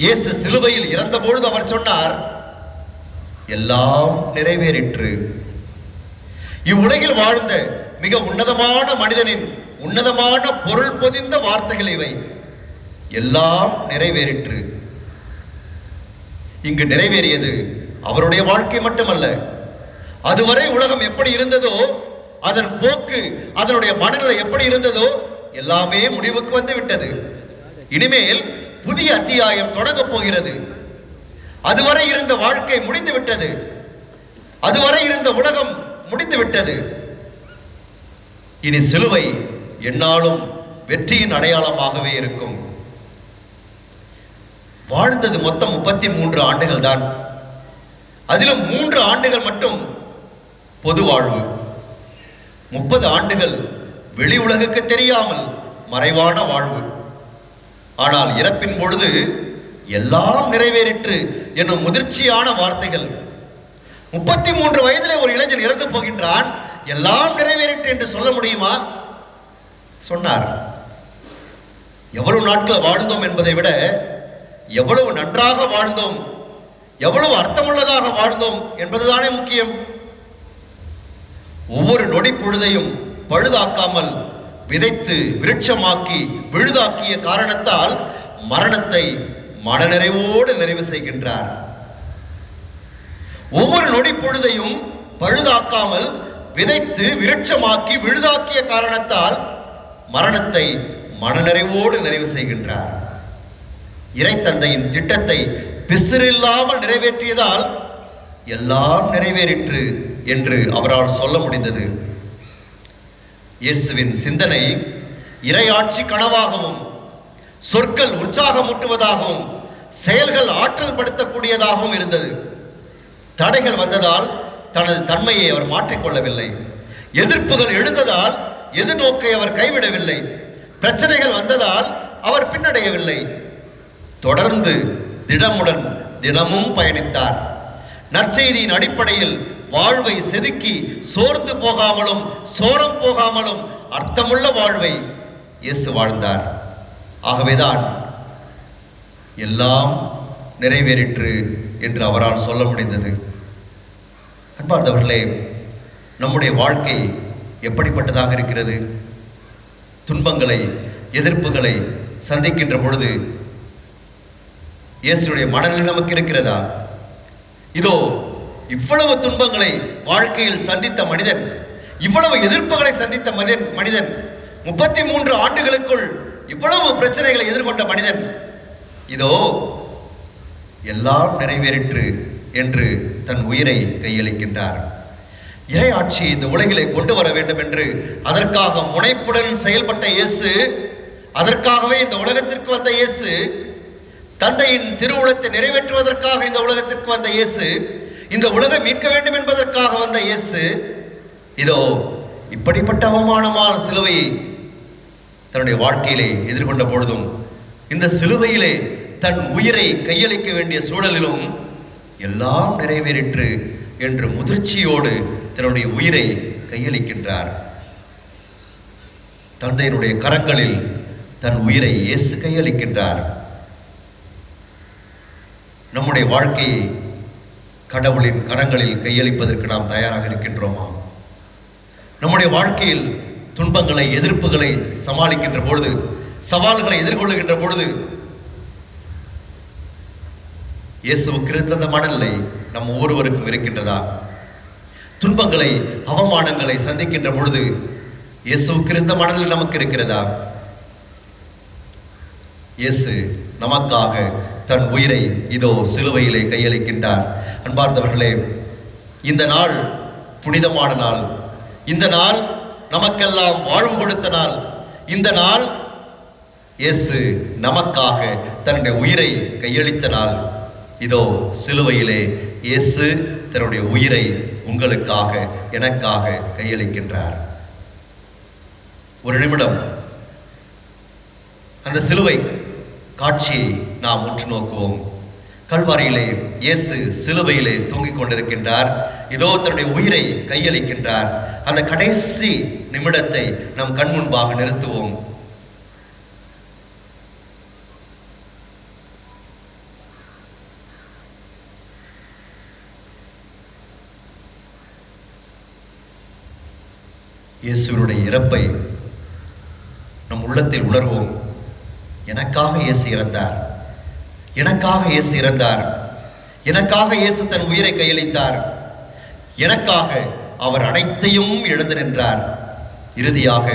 இயேசு சிலுவையில் இறந்தபொழுது அவர் சொன்னார், எல்லாம் நிறைவேறிற்று. இவ்வுலகில் வாழ்ந்த மிக உன்னதமான மனிதனின் உன்னதமான பொருள் பொதிந்த வார்த்தைகள் இவை. எல்லாம் நிறைவேறிற்று. இங்கு நிறைவேறியது அவருடைய வாழ்க்கை மட்டுமல்ல, அதுவரை உலகம் எப்படி இருந்ததோ, அதன் போக்கு, அதனுடைய மனநிலை எப்படி இருந்ததோ, எல்லாமே முடிவுக்கு வந்து விட்டது. இனிமேல் புதிய அத்தியாயம் தொடங்கப் போகிறது. அதுவரை இருந்த வாழ்க்கை முடிந்து விட்டது. அதுவரை இருந்த உலகம் முடிந்து விட்டது. இனி சிலுவை எந்நாளும் வெற்றியின் அடையாளமாகவே இருக்கும். வாழ்ந்தது மொத்தம் 33 ஆண்டுகள் தான். அதிலும் 3 ஆண்டுகள் மட்டும் பொது வாழ்வு, 30 ஆண்டுகள் வெளி உலகுக்கு தெரியாமல் மறைவான வாழ்வு. ஆனால் இறப்பின் பொழுது எல்லாம் நிறைவேறிற்று என்னும் முதிர்ச்சியான வார்த்தைகள். 33 வயதிலே ஒரு இளைஞன் இறந்து போகின்றான். எல்லாம் நிறைவேறிற்று என்று சொல்ல முடியுமா? சொன்னார். எவ்வளவு நாட்கள் வாழ்ந்தோம் என்பதை விட எவ்வளவு நன்றாக வாழ்ந்தோம், எவ்வளவு அர்த்தமுள்ளதாக வாழ்ந்தோம் என்பதுதானே முக்கியம். ஒவ்வொரு நொடி பொழுதையும் பழுதாக்காமல் விதைத்து விருட்சமாக்கி விழுதாக்கிய காரணத்தால் மரணத்தை மனநிறைவோடு நிறைவு செய்கின்றார். ஒவ்வொரு நொடி பொழுதையும் பழுதாக்காமல் விதைத்து விருட்சமாக்கி விழுதாக்கிய காரணத்தால் மரணத்தை மனநிறைவோடு நிறைவு செய்கின்றார். இறைத்தந்தையின் திட்டத்தை பிசிறில்லாமல் நிறைவேற்றியதால் எல்லாம் நிறைவேறிற்று என்று அவரால் சொல்ல முடிந்தது. இயேசுவின் சிந்தனை இறையாட்சி கனவாகவும், சொற்கள் உற்சாகமூட்டுவதாகவும், செயல்கள் ஆற்றல் படுத்தக்கூடியதாகவும் இருந்தது. தடைகள் வந்ததால் தனது தன்மையை அவர் மாற்றிக்கொள்ளவில்லை. எதிர்ப்புகள் எழுந்ததால் எதிர்நோக்கை அவர் கைவிடவில்லை. பிரச்சனைகள் வந்ததால் அவர் பின்னடையவில்லை. தொடர்ந்து திடமுடன் தினமும் பயணித்தார். நற்செய்தியின் அடிப்படையில் வாழ்வை செதுக்கி சோர்ந்து போகாமலும் சோரம் போகாமலும் அர்த்தமுள்ள வாழ்வை இயேசு வாழ்ந்தார். ஆகவேதான் எல்லாம் நிறைவேறிற்று என்று அவரால் சொல்ல முடிந்தது. அன்பார்ந்தவர்களே, நம்முடைய வாழ்க்கை எப்படிப்பட்டதாக இருக்கிறது? துன்பங்களை, எதிர்ப்புகளை சந்திக்கின்ற பொழுது இயேசுடைய மனநிலை நமக்கு இருக்கிறதா? இதோ இவ்வளவு துன்பங்களை வாழ்க்கையில் சந்தித்த மனிதன், இவ்வளவு எதிர்ப்புகளை சந்தித்த மனிதன் 33 ஆண்டுகளுக்குள் இவ்வளவு பிரச்சனைகளை எதிர்கொண்ட மனிதன், இதோ எல்லாம் நிறைவேறிற்று என்று தன் உயிரை கையளிக்கின்றார். இறை ஆட்சி இந்த உலகிலே கொண்டு வர வேண்டும் என்று அதற்காக முனைப்புடன் செயல்பட்ட இயேசு, அதற்காகவே இந்த உலகத்திற்கு வந்த இயேசு, தந்தையின் திருவுளத்தை நிறைவேற்றுவதற்காக இந்த உலகத்திற்கு வந்த இயேசு, இந்த உலகம் மீட்க வேண்டும் என்பதற்காக வந்த இயேசு, இதோ இப்படிப்பட்ட அவமானமான சிலுவையை தன்னுடைய வாழ்க்கையிலே எதிர்கொண்ட பொழுதும், இந்த சிலுவையிலே தன் உயிரை கையளிக்க வேண்டிய சூழலிலும் எல்லாம் நிறைவேறிற்று என்று முதிர்ச்சியோடு தன்னுடைய உயிரை கையளிக்கின்றார். தந்தையினுடைய கரங்களில் தன் உயிரை இயேசு கையளிக்கின்றார். நம்முடைய வாழ்க்கையை கடவுளின் கரங்களில் கையளிப்பதற்கு நாம் தயாராக இருக்கின்றோமா? நம்முடைய வாழ்க்கையில் துன்பங்களை, எதிர்ப்புகளை சமாளிக்கின்ற பொழுது, சவால்களை எதிர்கொள்ளுகின்ற பொழுது இயேசுவுக்கு இருந்த அந்த மனநிலை நம் ஒவ்வொருவருக்கும் இருக்கின்றதா? துன்பங்களை, அவமானங்களை சந்திக்கின்ற பொழுது இயேசுவுக்கு இருந்த மனநிலை நமக்கு இருக்கிறதா? இயேசு நமக்காக தன் உயிரை இதோ சிலுவையிலே கையளிக்கின்றார். அன்பார்ந்தவர்களே, இந்த நாள் புனிதமான நாள். இந்த நாள் நமக்கெல்லாம் வாழ்வு கொடுத்த நாள். இந்த நாள் இயேசு நமக்காக தன்னுடைய உயிரை கையளித்த நாள். இதோ சிலுவையிலே இயேசு தன்னுடைய உயிரை உங்களுக்காக, எனக்காக கையளிக்கின்றார். ஒரு நிமிடம் அந்த சிலுவை காட்சியை நாம் உற்று நோக்குவோம். கல்வாரியிலே இயேசு சிலுவையிலே தூங்கிக் கொண்டிருக்கின்றார். இதோ தன்னுடைய உயிரை கையளிக்கின்றார். அந்த கடைசி நிமிடத்தை நம் கண் முன்பாக நிறுத்துவோம். இயேசுவினுடைய இறப்பை நம் உள்ளத்தில் உணர்வோம். எனக்காக இயேசு இறந்தார், எனக்காக இயேசு இறந்தார், எனக்காக இயேசு தன் உயிரை கையளித்தார், எனக்காக அவர் அனைத்தையும் இழந்து நின்றார். இறுதியாக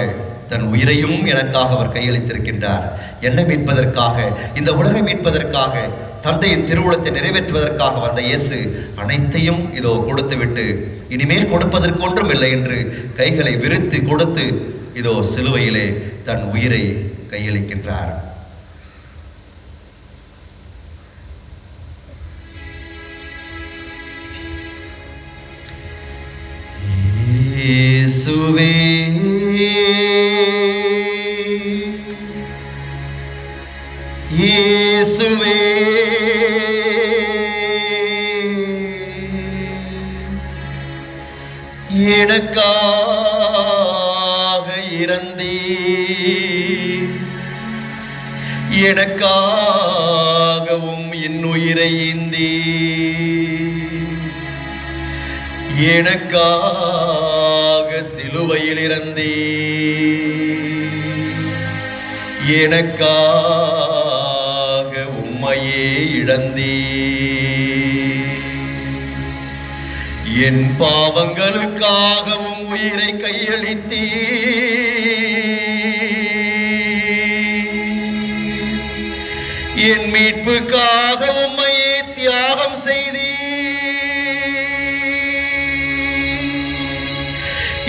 தன் உயிரையும் எனக்காக அவர் கையளித்திருக்கின்றார். என்னை மீட்பதற்காக, இந்த உலகை மீட்பதற்காக, தந்தையின் திருவுளத்தை நிறைவேற்றுவதற்காக வந்த இயேசு அனைத்தையும் இதோ கொடுத்துவிட்டு இனிமேல் கொடுப்பதற்கு ஒன்றும் இல்லை என்று கைகளை விரித்து கொடுத்து இதோ சிலுவையிலே தன் உயிரை கையளிக்கின்றார். இயேசுவே இயேசுவே எனக்காக இறந்தீர், எனக்காகவும் இன்னுயிரை ஈந்தீர், எனக்காக சிலுவையில் இறந்தீர், எனக்காக உம்மையே இழந்தீர். என் பாவங்களுக்காகவும் உயிரை கையளித்தீர், என் மீட்புக்காக உம்மையே தியாகம் செய்தீர்.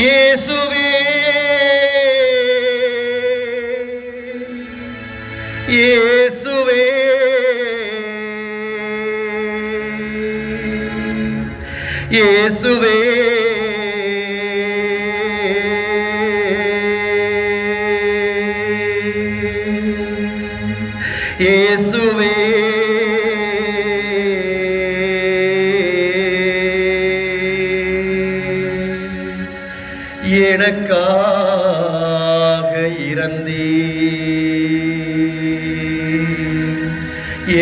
இயேசுவே இயேசுவே இயேசுவே இயேசுவே எனக்காக இறந்தீர்,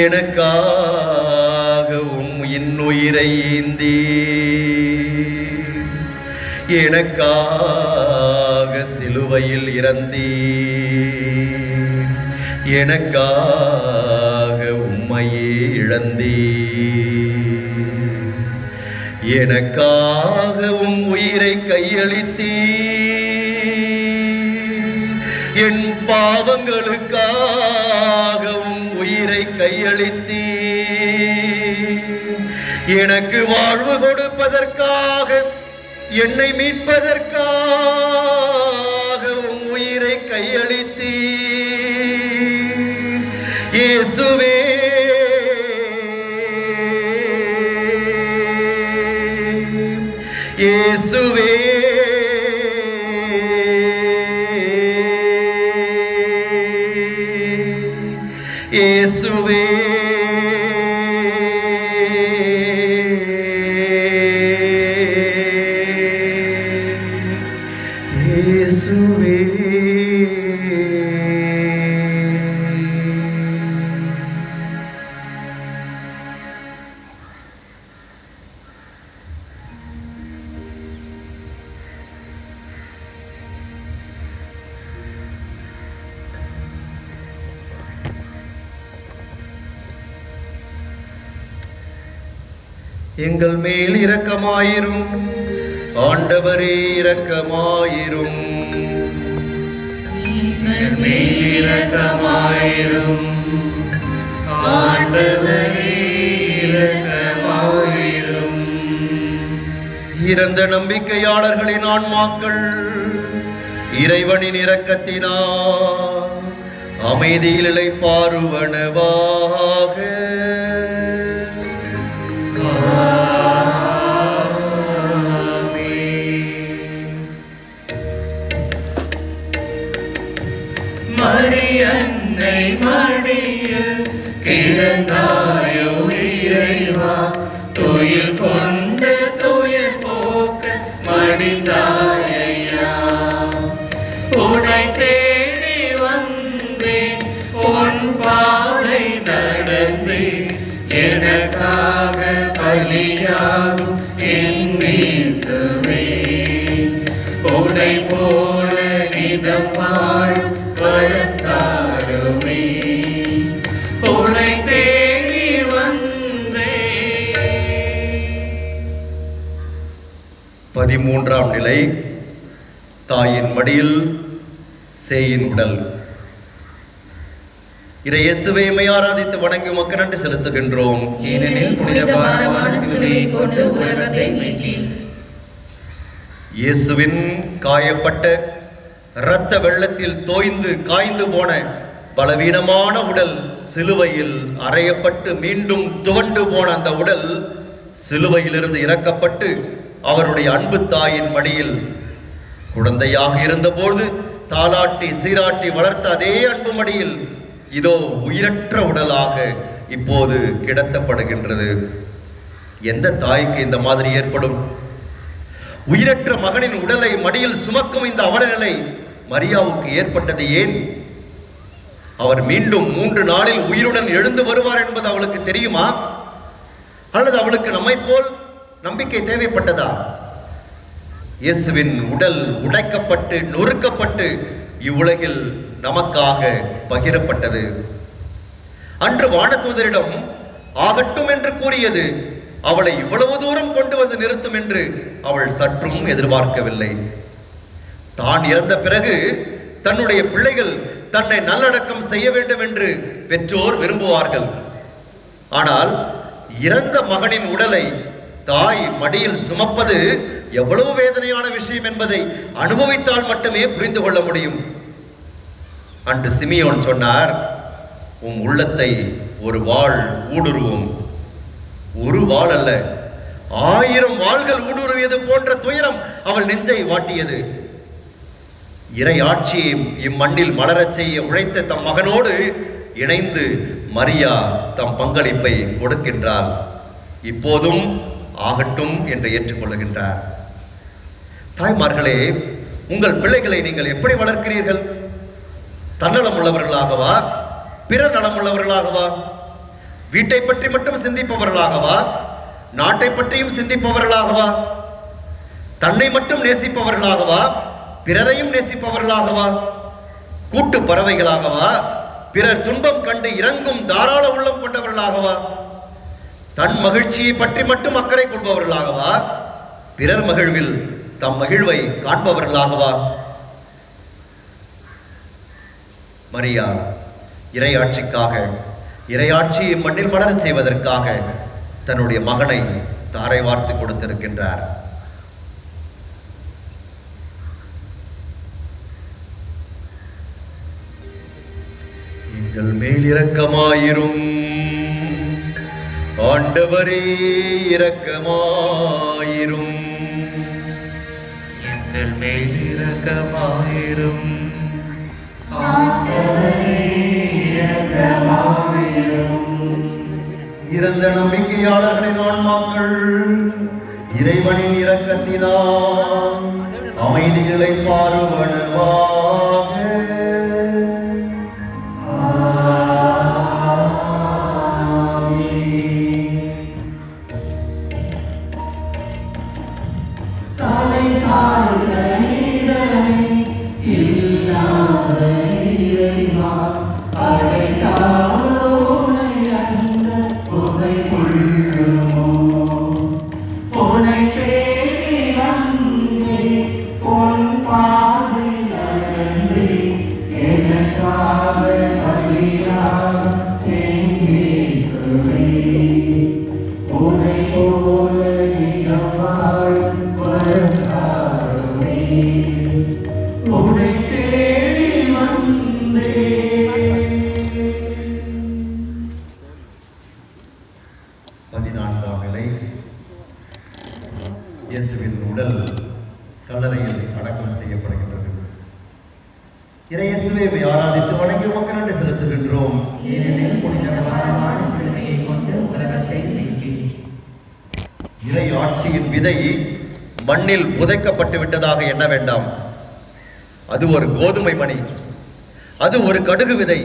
எனக்காக இன்னுயிரை ஈந்தீர், எனக்காக சிலுவையில் இறந்தீர், எனக்காக உம்மையே இழந்தீர், எனக்காகவும் உயிரை கையளித்தீர், என் பாவங்களுக்காகவும் உயிரை கையளித்தீர், எனக்கு வாழ்வு கொடுப்பதற்காக, என்னை மீட்பதற்காகவும் உயிரை கையளித்தீர். இயேசுவே இயேசுவே இயேசுவே இயேசுவே எங்கள் மேல் இரக்கமாயிரும். ஆண்டவரே இரக்கமாயிரும். எங்கள் மேல் இரக்கமாயிரும். ஆண்டவரே இரக்கமாயிரும். இறந்த நம்பிக்கையாளர்களின் ஆன்மாக்கள் இறைவனின் இரக்கத்தினால் அமைதியில் இளைப்பாறுவனவாக. மரியன்னை மடியில் கிடந்தாயோ இறைவா, துயில் கொண்ட துயர் போக்க மடிந்தாயா. உனை தேடி வந்தேன், உன் பாதை நடந்தேன், எனக்காக பலியாகும் என் இயேசுவே. உனை போல நிதம் வாழும் வரத்தாருமே, உனை தேடி வந்தேன். 13ஆம் நிலை. தாயின் மடியில் சேயின் உடல். இறை இயேசுவை ஆராதித்து வணங்கி உமக்கு நன்றி செலுத்துகின்றோம். ஏனெனில் புனித பாரமான சிலுவையை கொண்டு உலகத்தை மீட்டீர். இயேசுவின் காயப்பட்ட இரத்த வெள்ளத்தில் தோய்ந்து காய்ந்து போன பலவீனமான உடல் சிலுவையில் அறையப்பட்டு மீண்டும் துவண்டு போன அந்த உடல் சிலுவையிலிருந்து இறக்கப்பட்டு அவருடைய அன்பு தாயின் மடியில் குழந்தையாக இருந்தபோது தாலாட்டி சீராட்டி வளர்த்த அதே அன்பு மடியில் இதோ உயிரற்ற உடலாக இப்போது கிடத்தப்படுகின்றது. எந்த தாய்க்கு இந்த மாதிரி ஏற்படும்? உயிரற்ற மகனின் உடலை மடியில் சுமக்கும் இந்த அவலநிலை மரியாவுக்கு ஏற்பட்டது ஏன்? அவர் மீண்டும் 3 நாளில் உயிருடன் எழுந்து வருவார் என்பது அவளுக்கு தெரியுமா? அல்லது அவளுக்கு நம்மை போல் நம்பிக்கை தேவைப்பட்டதா? இயேசுவின் உடல் உடைக்கப்பட்டு நொறுக்கப்பட்டு இவ்வுலகில் நமக்காக பகிரப்பட்டது. அன்று வானதூதரிடம் ஆகட்டும் என்று கூறியது அவளை இவ்வளவு தூரம் கொண்டு வந்து நிறுத்தும் என்று அவள் சற்றும் எதிர்பார்க்கவில்லை. தான் இறந்த பிறகு தன்னுடைய பிள்ளைகள் தன்னை நல்லடக்கம் செய்ய வேண்டும் என்று பெற்றோர் விரும்புவார்கள். ஆனால் இறந்த மகனின் உடலை தாய் மடியில் சுமப்பது எவ்வளவு வேதனையான விஷயம் என்பதை அனுபவித்தால் மட்டுமே புரிந்து கொள்ள முடியும். அன்று சிமியோன் சொன்னார், உம் உள்ளத்தை ஒரு வாள் ஊடுருவும். ஒரு வாள் அல்ல, 1000 வாள்கள் ஊடுருவியது போன்ற துயரம் அவள் நெஞ்சை வாட்டியது. இறை ஆட்சியை இம்மண்ணில் மலரச் செய்ய உழைத்த தம் மகனோடு இணைந்து மரியா தம் பங்களிப்பை கொடுக்கின்றார். இப்போதும் ஆகட்டும் என்று ஏற்றுக்கொள்ளுகின்றார். தாய்மார்களே, உங்கள் பிள்ளைகளை நீங்கள் எப்படி வளர்க்கிறீர்கள்? தன்னலம் உள்ளவர்களாகவா, பிற நலமுள்ளவர்களாகவா? வீட்டை பற்றி மட்டும் சிந்திப்பவர்களாகவா, நாட்டை பற்றியும் சிந்திப்பவர்களாகவா? தன்னை மட்டும் நேசிப்பவர்களாகவா, பிறரையும் நேசிப்பவர்களாகவா? கூட்டு பறவைகளாகவா, பிறர் துன்பம் கண்டு இறங்கும் தாராள உள்ளம் கொண்டவர்களாகவா? தன் மகிழ்ச்சியை பற்றி மட்டும் அக்கறை கொள்பவர்களாகவா, பிறர் மகிழ்வில் தம் மகிழ்வை காண்பவர்களாகவா? மரியா இறையாட்சிக்காக, இறையாட்சியை மண்ணில் மலர செய்வதற்காக தன்னுடைய மகனை தாரை வார்த்து கொடுத்திருக்கின்றார். எங்கள் மேல் இரக்கமாயிரும். ஆண்டவரே இரக்கமாயிரும். எங்கள் மேல் இரக்கமாயிரும். இறந்த நம்பிக்கையாளர்களின் ஆன்மாக்கள் இறைவனின் இரக்கத்தினால் அமைதிகளை பாருவனவாக. இறையேசுவே ஆராதித்து வணங்கி உமக்கு நன்றி செலுத்துகின்றோம். ஏனெனில் புனித பாரமான சிலுவையை கொண்டு உலகத்தை மீட்டீர். இறை ஆட்சியின் விதை மண்ணில் புதைக்கப்பட்டு விட்டதாக எண்ண வேண்டாம். அது ஒரு கோதுமை மணி, அது ஒரு கடுகு விதை,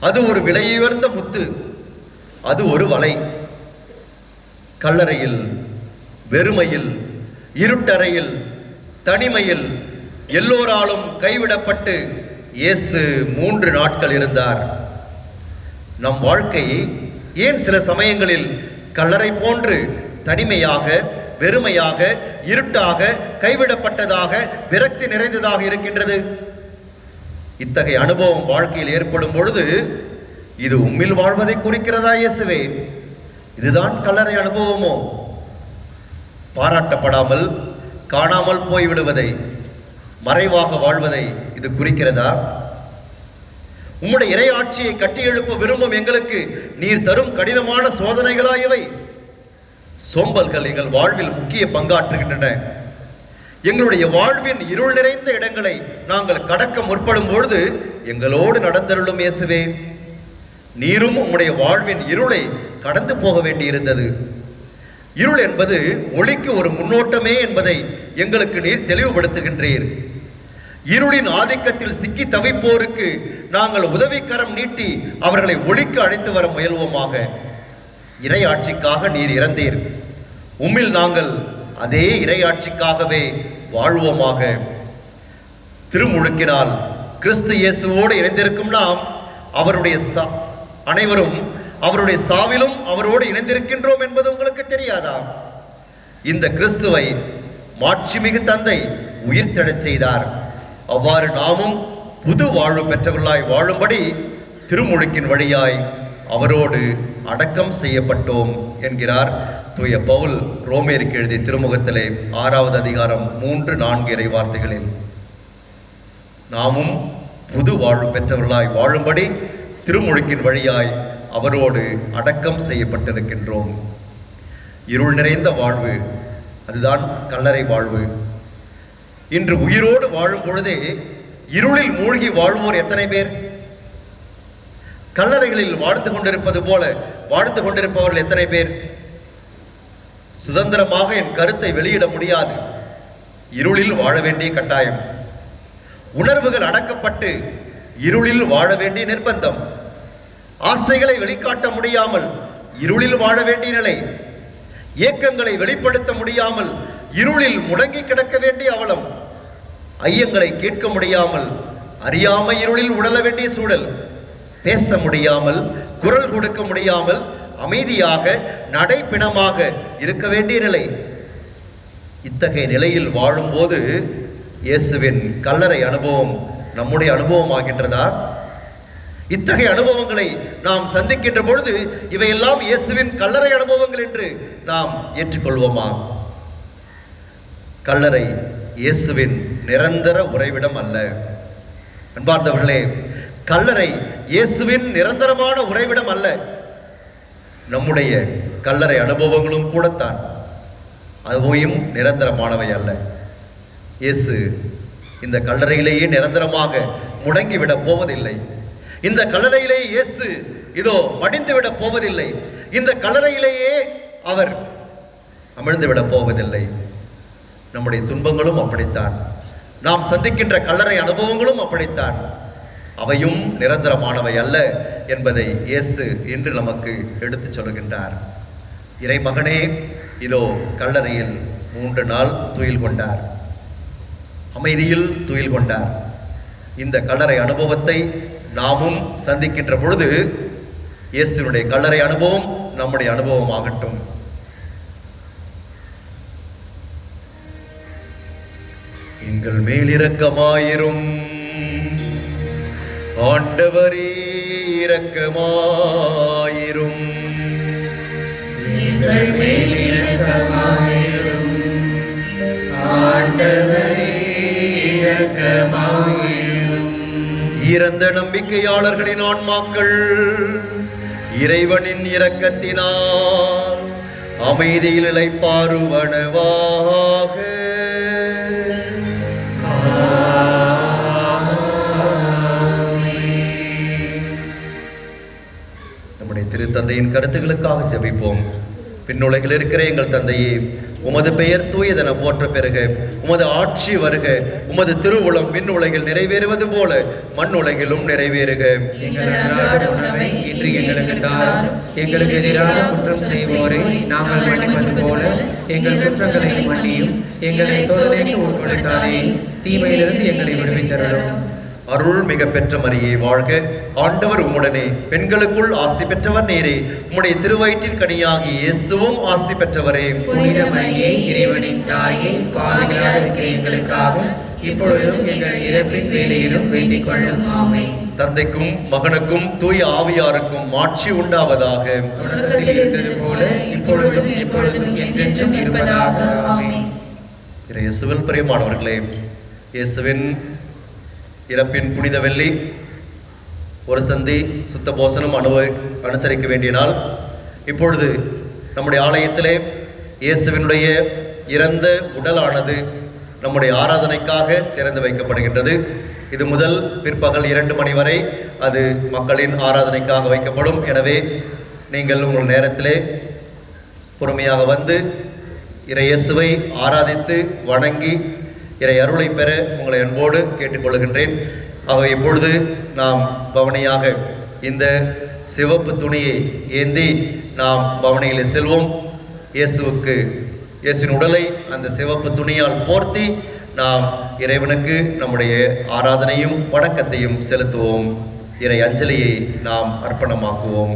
அது ஒரு விலையுயர்ந்த முத்து, அது ஒரு வலை. கல்லறையில், வெறுமையில், இருட்டறையில், தனிமையில் எல்லோராலும் கைவிடப்பட்டு இயேசு 3 நாட்கள் இருந்தார். நம் வாழ்க்கை ஏன் சில சமயங்களில் கல்லறை போன்று தனிமையாக, வெறுமையாக, இருட்டாக, கைவிடப்பட்டதாக, விரக்தி நிறைந்ததாக இருக்கின்றது? இத்தகைய அனுபவம் வாழ்க்கையில் ஏற்படும் பொழுது இது உம்மில் வாழ்வதை குறிக்கிறதா இயேசுவே? இதுதான் கல்லறை அனுபவமோ? பாராட்டப்படாமல் காணாமல் போய்விடுவதை, மறைவாக வாழ்வதை இது குறிக்கிறதா? உம்முடைய இறை ஆட்சியை கட்டி எழுப்ப விரும்பும் எங்களுக்கு நீர் தரும் கடினமான சோதனைகளா இவை? சோம்பல்கள் எங்கள் வாழ்வில் முக்கிய பங்காற்றுகின்றன. எங்களுடைய வாழ்வின் இருள் நிறைந்த இடங்களை நாங்கள் கடக்க முற்படும் பொழுது எங்களோடு நடந்தருளும் இயேசுவே. நீரும் உம்முடைய வாழ்வின் இருளை கடந்து போக வேண்டியிருந்தது. இருள் என்பது ஒளிக்கு ஒரு முன்னோட்டமே என்பதை எங்களுக்கு நீர் தெளிவுபடுத்துகின்றீர். இருளின் ஆதிக்கத்தில் சிக்கி தவிப்போருக்கு நாங்கள் உதவிக்கரம் நீட்டி அவர்களை ஒளிக்கு அழைத்து வர முயல்வோமாக. இறை ஆட்சிக்காக நீர் இறந்தீர். உம்மில் நாங்கள் அதே இறையாட்சிக்காகவே வாழ்வோமாக. திருமுழுக்கினால் கிறிஸ்து இயேசுவோடு இணைந்திருக்கும் நாம் அனைவரும் அவருடைய சாவிலும் அவரோடு இணைந்திருக்கின்றோம் என்பது உங்களுக்கு தெரியாதா? இந்த கிறிஸ்துவை மாட்சிமிகு தந்தை உயிர்த்தெழச் செய்தார். அவ்வாறு நாமும் புது வாழ்வு பெற்றவர்களாய் வாழும்படி திருமுழுக்கின் வழியாய் அவரோடு அடக்கம் செய்யப்பட்டோம் என்கிறார் தூய பவுல் ரோமேருக்கு எழுதிய திருமுகத்திலே 6வது அதிகாரம் 3-4 இறை வார்த்தைகளில். நாமும் புது வாழ்வு பெற்றவர்களாய் வாழும்படி திருமுழுக்கின் வழியாய் அவரோடு அடக்கம் செய்யப்பட்டிருக்கின்றோம். இருள் நிறைந்த வாழ்வு, அதுதான் கல்லறை வாழ்வு. இன்று உயிரோடு வாழும் பொழுதே இருளில் மூழ்கி வாழ்வோர் எத்தனை பேர்? கல்லறைகளில் வாழ்ந்து கொண்டிருப்பது போல வாழ்ந்து கொண்டிருப்பவர்கள் எத்தனை பேர்? சுதந்திரமாக என் கருத்தை வெளியிட முடியாது, இருளில் வாழ வேண்டிய கட்டாயம். உணர்வுகள் அடக்கப்பட்டு இருளில் வாழ வேண்டிய நிர்பந்தம். ஆசைகளை வெளிக்காட்ட முடியாமல் இருளில் வாழ வேண்டிய நிலை. ஏக்கங்களை வெளிப்படுத்த முடியாமல் இருளில் முடங்கி கிடக்க வேண்டிய அவலம். ஐயங்களை கேட்க முடியாமல் அறியாமை இருளில் உடல வேண்டிய சூழல். பேச முடியாமல், குரல் கொடுக்க முடியாமல் அமைதியாக நடைப்பிணமாக இருக்க வேண்டிய நிலை. இத்தகைய நிலையில் வாழும்போது இயேசுவின் கல்லறை அனுபவம் நம்முடைய அனுபவம் ஆகின்றதா? இத்தகைய அனுபவங்களை நாம் சந்திக்கின்ற பொழுது இவையெல்லாம் இயேசுவின் கல்லறை அனுபவங்கள் என்று நாம் ஏற்றுக்கொள்வோமா? கல்லறை இயேசுவின் நிரந்தர உறைவிடம் அல்ல. அன்பார்ந்தவர்களே, கல்லறை இயேசுவின் நிரந்தரமான உறைவிடம் அல்ல. நம்முடைய கல்லறை அனுபவங்களும் கூடத்தான், அதுவும் நிரந்தரமானவை அல்ல. இயேசு இந்த கல்லறையிலேயே நிரந்தரமாக முடங்கிவிடப் போவதில்லை. இந்த கல்லறையிலேயே இயேசு இதோ மடிந்துவிடப் போவதில்லை. இந்த கல்லறையிலேயே அவர் அமிழ்ந்துவிடப் போவதில்லை. நம்முடைய துன்பங்களும் அப்படித்தான், நாம் சந்திக்கின்ற கல்லறை அனுபவங்களும் அப்படித்தான். அவையும் நிரந்தரமானவை அல்ல என்பதை இயேசு இன்று நமக்கு எடுத்துச் சொல்கின்றார். இறைமகனே இதோ கல்லறையில் 3 நாள் துயில் கொண்டார், அமைதியில் துயில் கொண்டார். இந்த கல்லறை அனுபவத்தை நாமும் சந்திக்கின்ற பொழுது இயேசுனுடைய கல்லறை அனுபவம் நம்முடைய அனுபவம் ஆகட்டும். எங்கள் மேல் இரக்கமாயிரும் ஆண்டவரே, இரக்கமாயிரும். எங்கள் மேல் இரக்கமாயிரும் ஆண்டவரே, இரக்கமாயிரும். இறந்த நம்பிக்கையாளர்களின் ஆன்மாக்கள் இறைவனின் இரக்கத்தினால் அமைதியில் இளைப்பாறுவனவாக. திருத்தந்தையின் கருத்துக்களுக்காக ஜெபிப்போம். பின்னுலகில் இருக்கிற எங்கள் தந்தையே, உமது பெயர் தூயதென போற்ற பெறுக. உமது ஆட்சி வருக. உமது திருவுளம் விண்ணுலகில் நிறைவேறுவது போல மண்ணுலகிலும் நிறைவேறுக. எங்கள் அன்றாட உணவை இன்று எங்களுக்கு தாரும். எங்களுக்கு எதிராக குற்றம் செய்வோரை நாங்கள் மன்னிப்பது போல எங்கள் குற்றங்களை மன்னியும். எங்களை சோதனைக்கு உட்படுத்தாதே, தீமையிலிருந்து எங்களை விடுவித்தருளும். அருள் மிக பெற்ற மரியே வாழ்க. ஆண்டவர் உம்முடனே, பெண்களுக்குள் ஆசி பெற்றவர் நீரே. உம்முடைய திருவயிற்றின் கனியாகி இயேசுவும் ஆசி பெற்றவரே. புனித மரியே, இறைவனின் தாயே, பாவிகளாக இருக்கிற எங்களுக்காக இப்பொழுதும் எங்கள் இறப்பின் வேளையிலும் வேண்டிக் கொள்ளும். ஆமென். தந்தைக்கும் மகனுக்கும் தூய ஆவியாருக்கும் ஆட்சி உண்டாவதாக. தொடக்கத்தில் இருந்தது போல இப்பொழுதும் எப்பொழுதும் என்றென்றும் இருப்பதாக. ஆமென். இயேசுவில் பிரியமானவர்களே, இயேசுவின் இறப்பின் புனித வெள்ளி ஒரு சந்தி சுத்த போசனம் அனுசரிக்க வேண்டிய நாள். இப்பொழுது நம்முடைய ஆலயத்திலே இயேசுவினுடைய இறந்த உடலானது நம்முடைய ஆராதனைக்காக திறந்து வைக்கப்படுகின்றது. இது முதல் பிற்பகல் 2 மணி வரை அது மக்களின் ஆராதனைக்காக வைக்கப்படும். எனவே நீங்கள் உங்கள் நேரத்திலே பொறுமையாக வந்து இறை இயேசுவை ஆராதித்து வணங்கி இறை அருளை பெற உங்களை அன்போடு கேட்டுக்கொள்கின்றேன். ஆக இப்பொழுது நாம் பவனியாக இந்த சிவப்பு துணியை ஏந்தி நாம் பவனியிலே செல்வோம். இயேசுவின் உடலை அந்த சிவப்பு துணியால் போர்த்தி நாம் இறைவனுக்கு நம்முடைய ஆராதனையும் வணக்கத்தையும் செலுத்துவோம். இறை அஞ்சலியை நாம் அர்ப்பணமாக்குவோம்.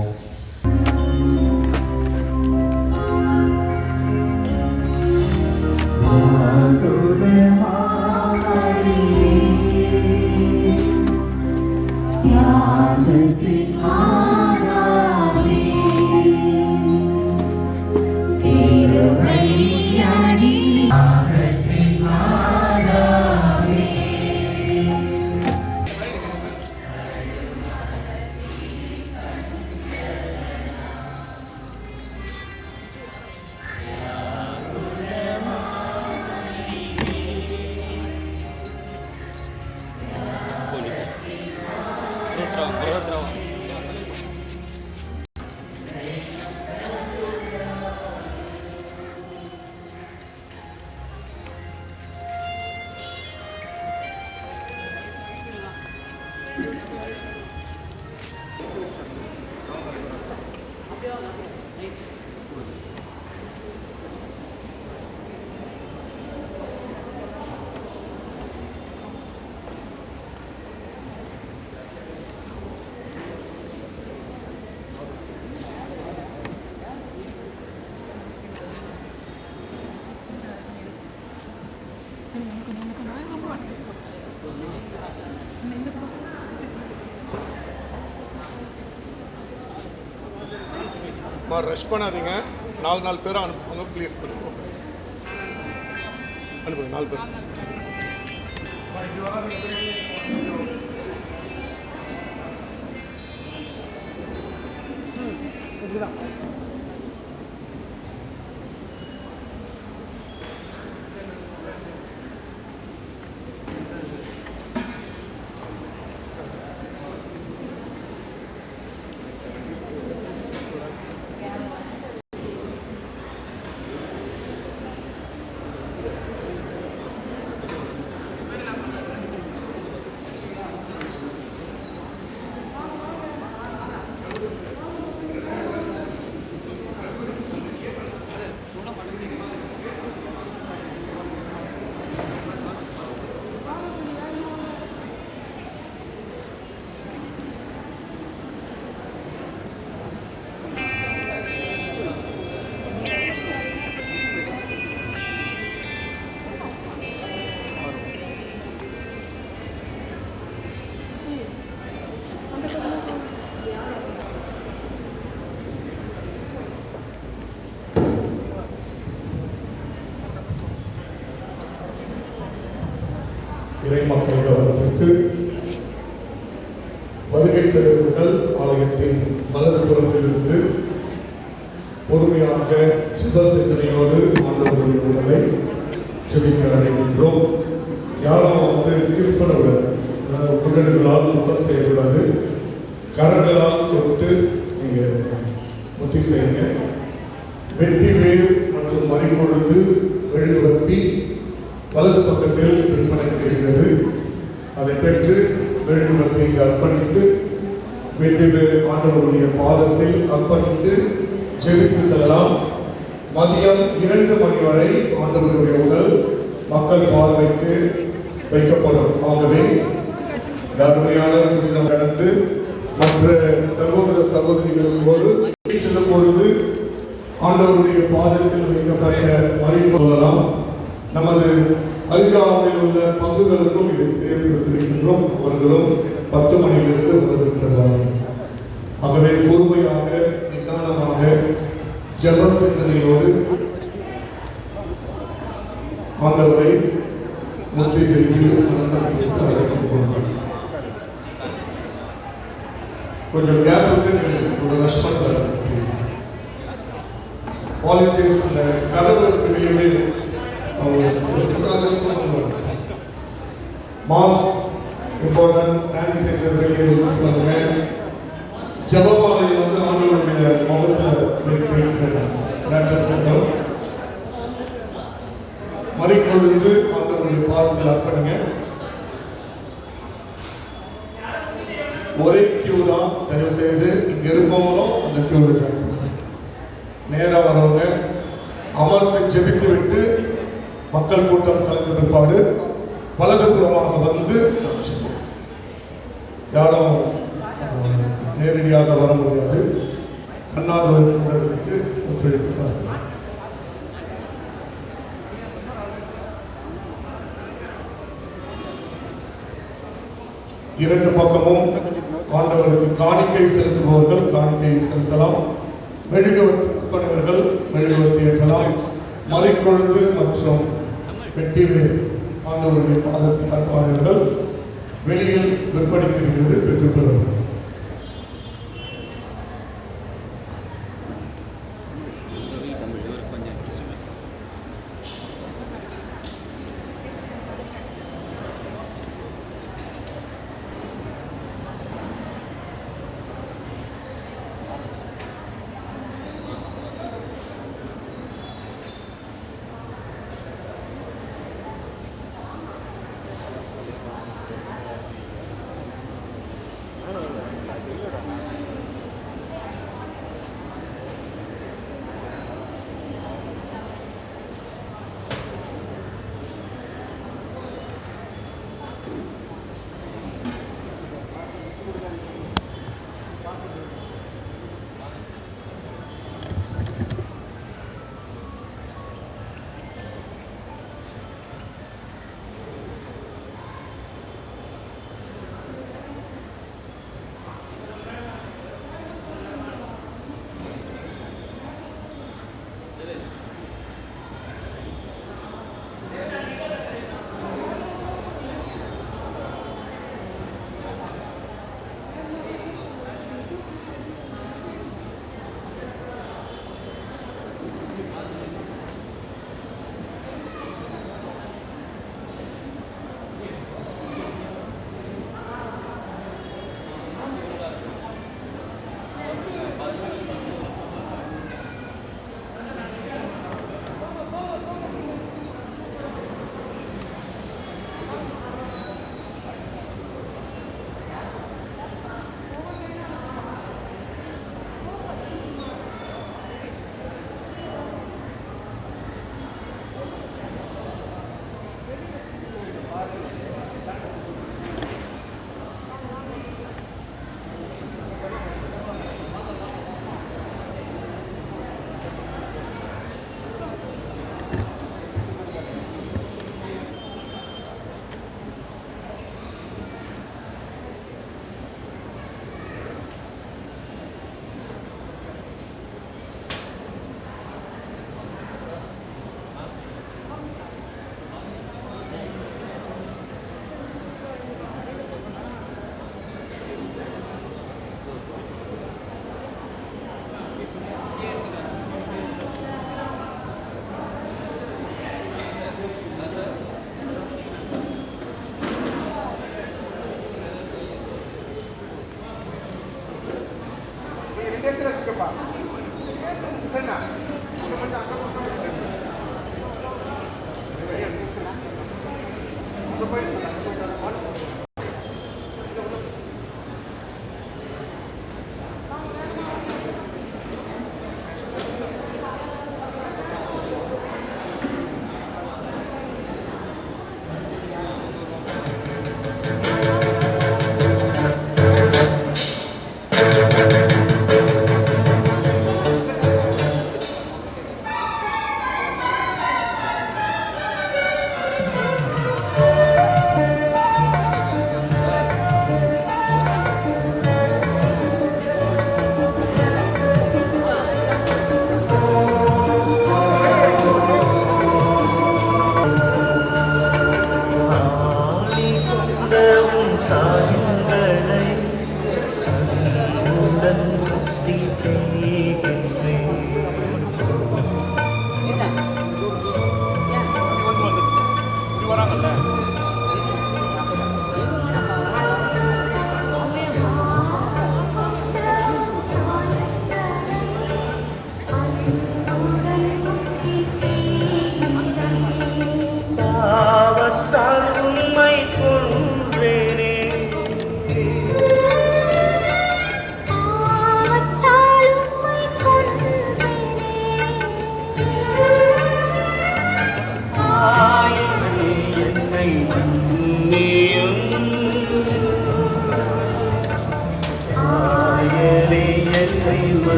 ரஷ் பண்ணாதீங்க. 4 பேரை அனுப்புவாங்க. ப்ளீஸ் பண்ணுவோம். அனுப்புங்க 4 பேர். இறைமக்கள் கவனத்திற்கு வருகை தருவர்கள் ஆலயத்தின் வலது புறத்திலிருந்து பொறுமையாக சிவசிந்தனையோடு ஆண்டவருடைய உடலை செவிக்க அடைகின்றோம். யாரும் கிஸ் பண்ணக்கூடாது. உடல்களால் முகம் செய்யக்கூடாது. கரங்களால் தொட்டு நீங்கள் முத்தி செய்யுங்க. வெட்டி வேர் மற்றும் மறிக்கொழுந்து மெழுகுவர்த்தி வலது பக்கத்தில் விற்பனைக்கு இருக்கிறது. அதை பெற்று மெழுகுவர்த்தியை அர்ப்பணித்து வெற்றி வேர் ஆண்டவருடைய பாதத்தில் அர்ப்பணித்து ஜெபித்து செல்லலாம். மதியம் 2 மணி வரை ஆண்டவருடைய உடல் மக்கள் பார்வைக்கு வைக்கப்படும். ஆகவே அருமையான புனிதம் கடந்து மற்ற சகோதர சகோதரிகளோடு செல்லும் பொழுது ஆண்டவருடைய பாதத்தில் வைக்கப்பட்ட மறை சொல்லலாம். நமது அருகாமையில் உள்ள பங்குகளுக்கும் இதை தெரியப்படுத்தியிருக்கின்றோம். அவர்களும் 10 மணியிலிருந்து வரவிருக்கிறார்கள். ஆகவே பொறுமையாக நிதானமாக ஜெப சிந்தனையோடு ஆண்டவரை முத்தி செய்து அழைக்கும் போது கொஞ்சம் கேப் ஒரு ரஷ் பண்ணுறாரு. வாலண்டியர்ஸ் அந்த கதவுக்கு வெளியே மாஸ்க் இம்பார்ட்டன்ட், சானிடைசர் வெளியே யூஸ் பண்ணுங்க. ஜபமாலை வந்து ஆண்டவருடைய முகத்தில் மறிக்கொழுந்து ஆண்டவருடைய பாதத்தில் அர்ப்பணிங்க. ஒரே கியூ தான், தயவு செய்து இங்க இருப்பவங்களும் அந்த கியூல ஜாயின் பண்ணுங்க. நேரா வரவங்க அமர்ந்து ஜெபித்து விட்டு மக்கள் கூட்டம் கலந்த பிற்பாடு வலதுபுறமாக வந்து யாரும் நேரடியாக வர முடியாது. தன்னார்வ உறுப்பினர்களுக்கு ஒத்துழைப்பு தான். இரண்டு பக்கமும் ஆண்டவருக்கு காணிக்கை செலுத்துபவர்கள் காணிக்கை செலுத்தலாம். மெழுகுவர்த்தி அர்ப்பணிவர்கள் மெழுகுவர்த்தி ஏற்றலாம். மறிக்கொழுந்து மற்றும் வெட்டிவேர் ஆண்டவருடைய பாதத்தில் அர்ப்பணிவர்கள் வெளியில் விற்பனைக்கு பெற்றுக்கொள்ளலாம்.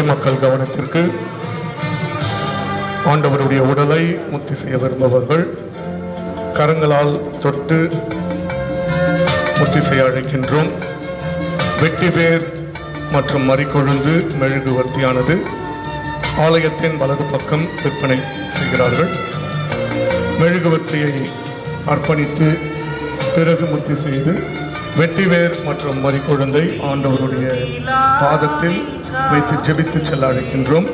மக்கள் கவனத்திற்கு, ஆண்டவருடைய உடலை முத்தி செய்ய விரும்புபவர்கள் கரங்களால் தொட்டு முத்தி செய்ய அழைக்கின்றோம். வெட்டிவேர் மற்றும் மறிக்கொழுந்து மெழுகுவர்த்தியானது ஆலயத்தின் வலது பக்கம் விற்பனை செய்கிறார்கள். மெழுகுவர்த்தியை அர்ப்பணித்து பிறகு முத்தி செய்து வெட்டிவேர் மற்றும் மறிக்கொழுந்தை ஆண்டவருடைய பாதத்தில் வைத்து ஜெபித்து செல்ல அழைக்கின்றோம்.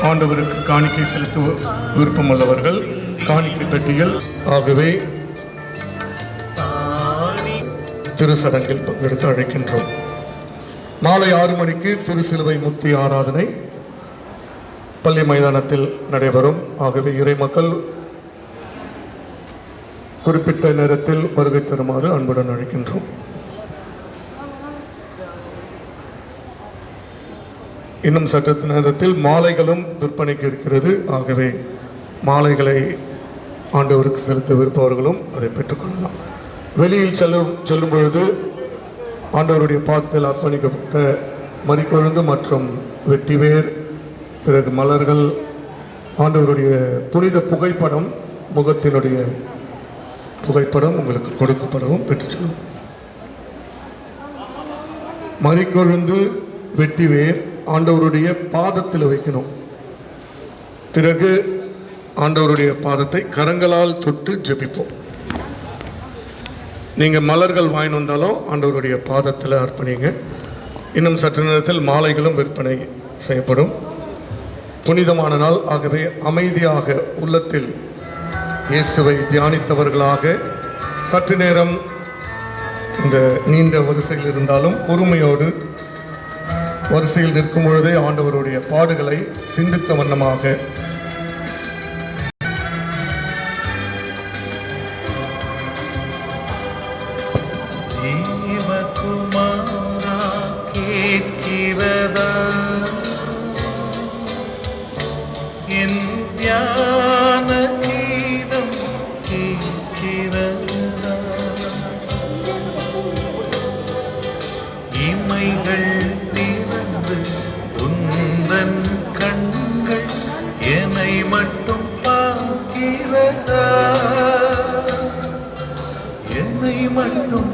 ஆண்டவருக்கு காணிக்கை செலுத்த விருப்பமுள்ளவர்கள் காணிக்கை பெட்டியில் ஆகவே திருச்சடங்கில் பங்கெடுக்க அழைக்கின்றோம். மாலை 6 மணிக்கு திருசிலுவை முத்தி ஆராதனை பள்ளி மைதானத்தில் நடைபெறும். ஆகவே இறை மக்கள் குறிப்பிட்ட நேரத்தில் வருகை தருமாறு அன்புடன் அழைக்கின்றோம். இன்னும் சற்று நேரத்தில் மாலைகளும் விற்பனைக்கு இருக்கிறது. ஆகவே மாலைகளை ஆண்டவருக்கு செலுத்த விருப்பவர்களும் அதை பெற்றுக்கொள்ளலாம். வெளியில் செல்லும் பொழுது ஆண்டவருடைய பாதத்தில் அர்ப்பணிக்கப்பட்ட மரிக்கொழுந்து மற்றும் வெட்டிவேர், பிறகு மலர்கள், ஆண்டவருடைய புனித புகைப்படம், முகத்தினுடைய புகைப்படம் உங்களுக்கு கொடுக்கப்படவும் பெற்றுச் செல்லும். மரிக்கொழுந்து, வெட்டிவேர் ஆண்டவருடைய பாதத்தில் வைக்கணும். பிறகு ஆண்டவருடைய பாதத்தை கரங்களால் தொட்டு ஜெபிப்போம். நீங்கள் மலர்கள் வாங்கி வந்தாலும் ஆண்டவருடைய பாதத்தில் அர்ப்பணிங்க. இன்னும் சற்று நேரத்தில் மாலைகளும் விற்பனை செய்யப்படும். புனிதமான நாள். ஆகவே அமைதியாக உள்ளத்தில் இயேசுவை தியானித்தவர்களாக சற்று நேரம் இந்த நீண்ட வரிசையில் இருந்தாலும் பொறுமையோடு வரிசையில் நிற்கும் பொழுதே ஆண்டவருடைய பாடுகளை சிந்தித்த வண்ணமாக ஜீவகுமாரா கேட்கிறதா என் தியான கீதம் கேட்கிறதா இமைகள் திறந்து உந்தன் கண்கள் என்னை மட்டும் பார்க்கிறதா என்னை மட்டும்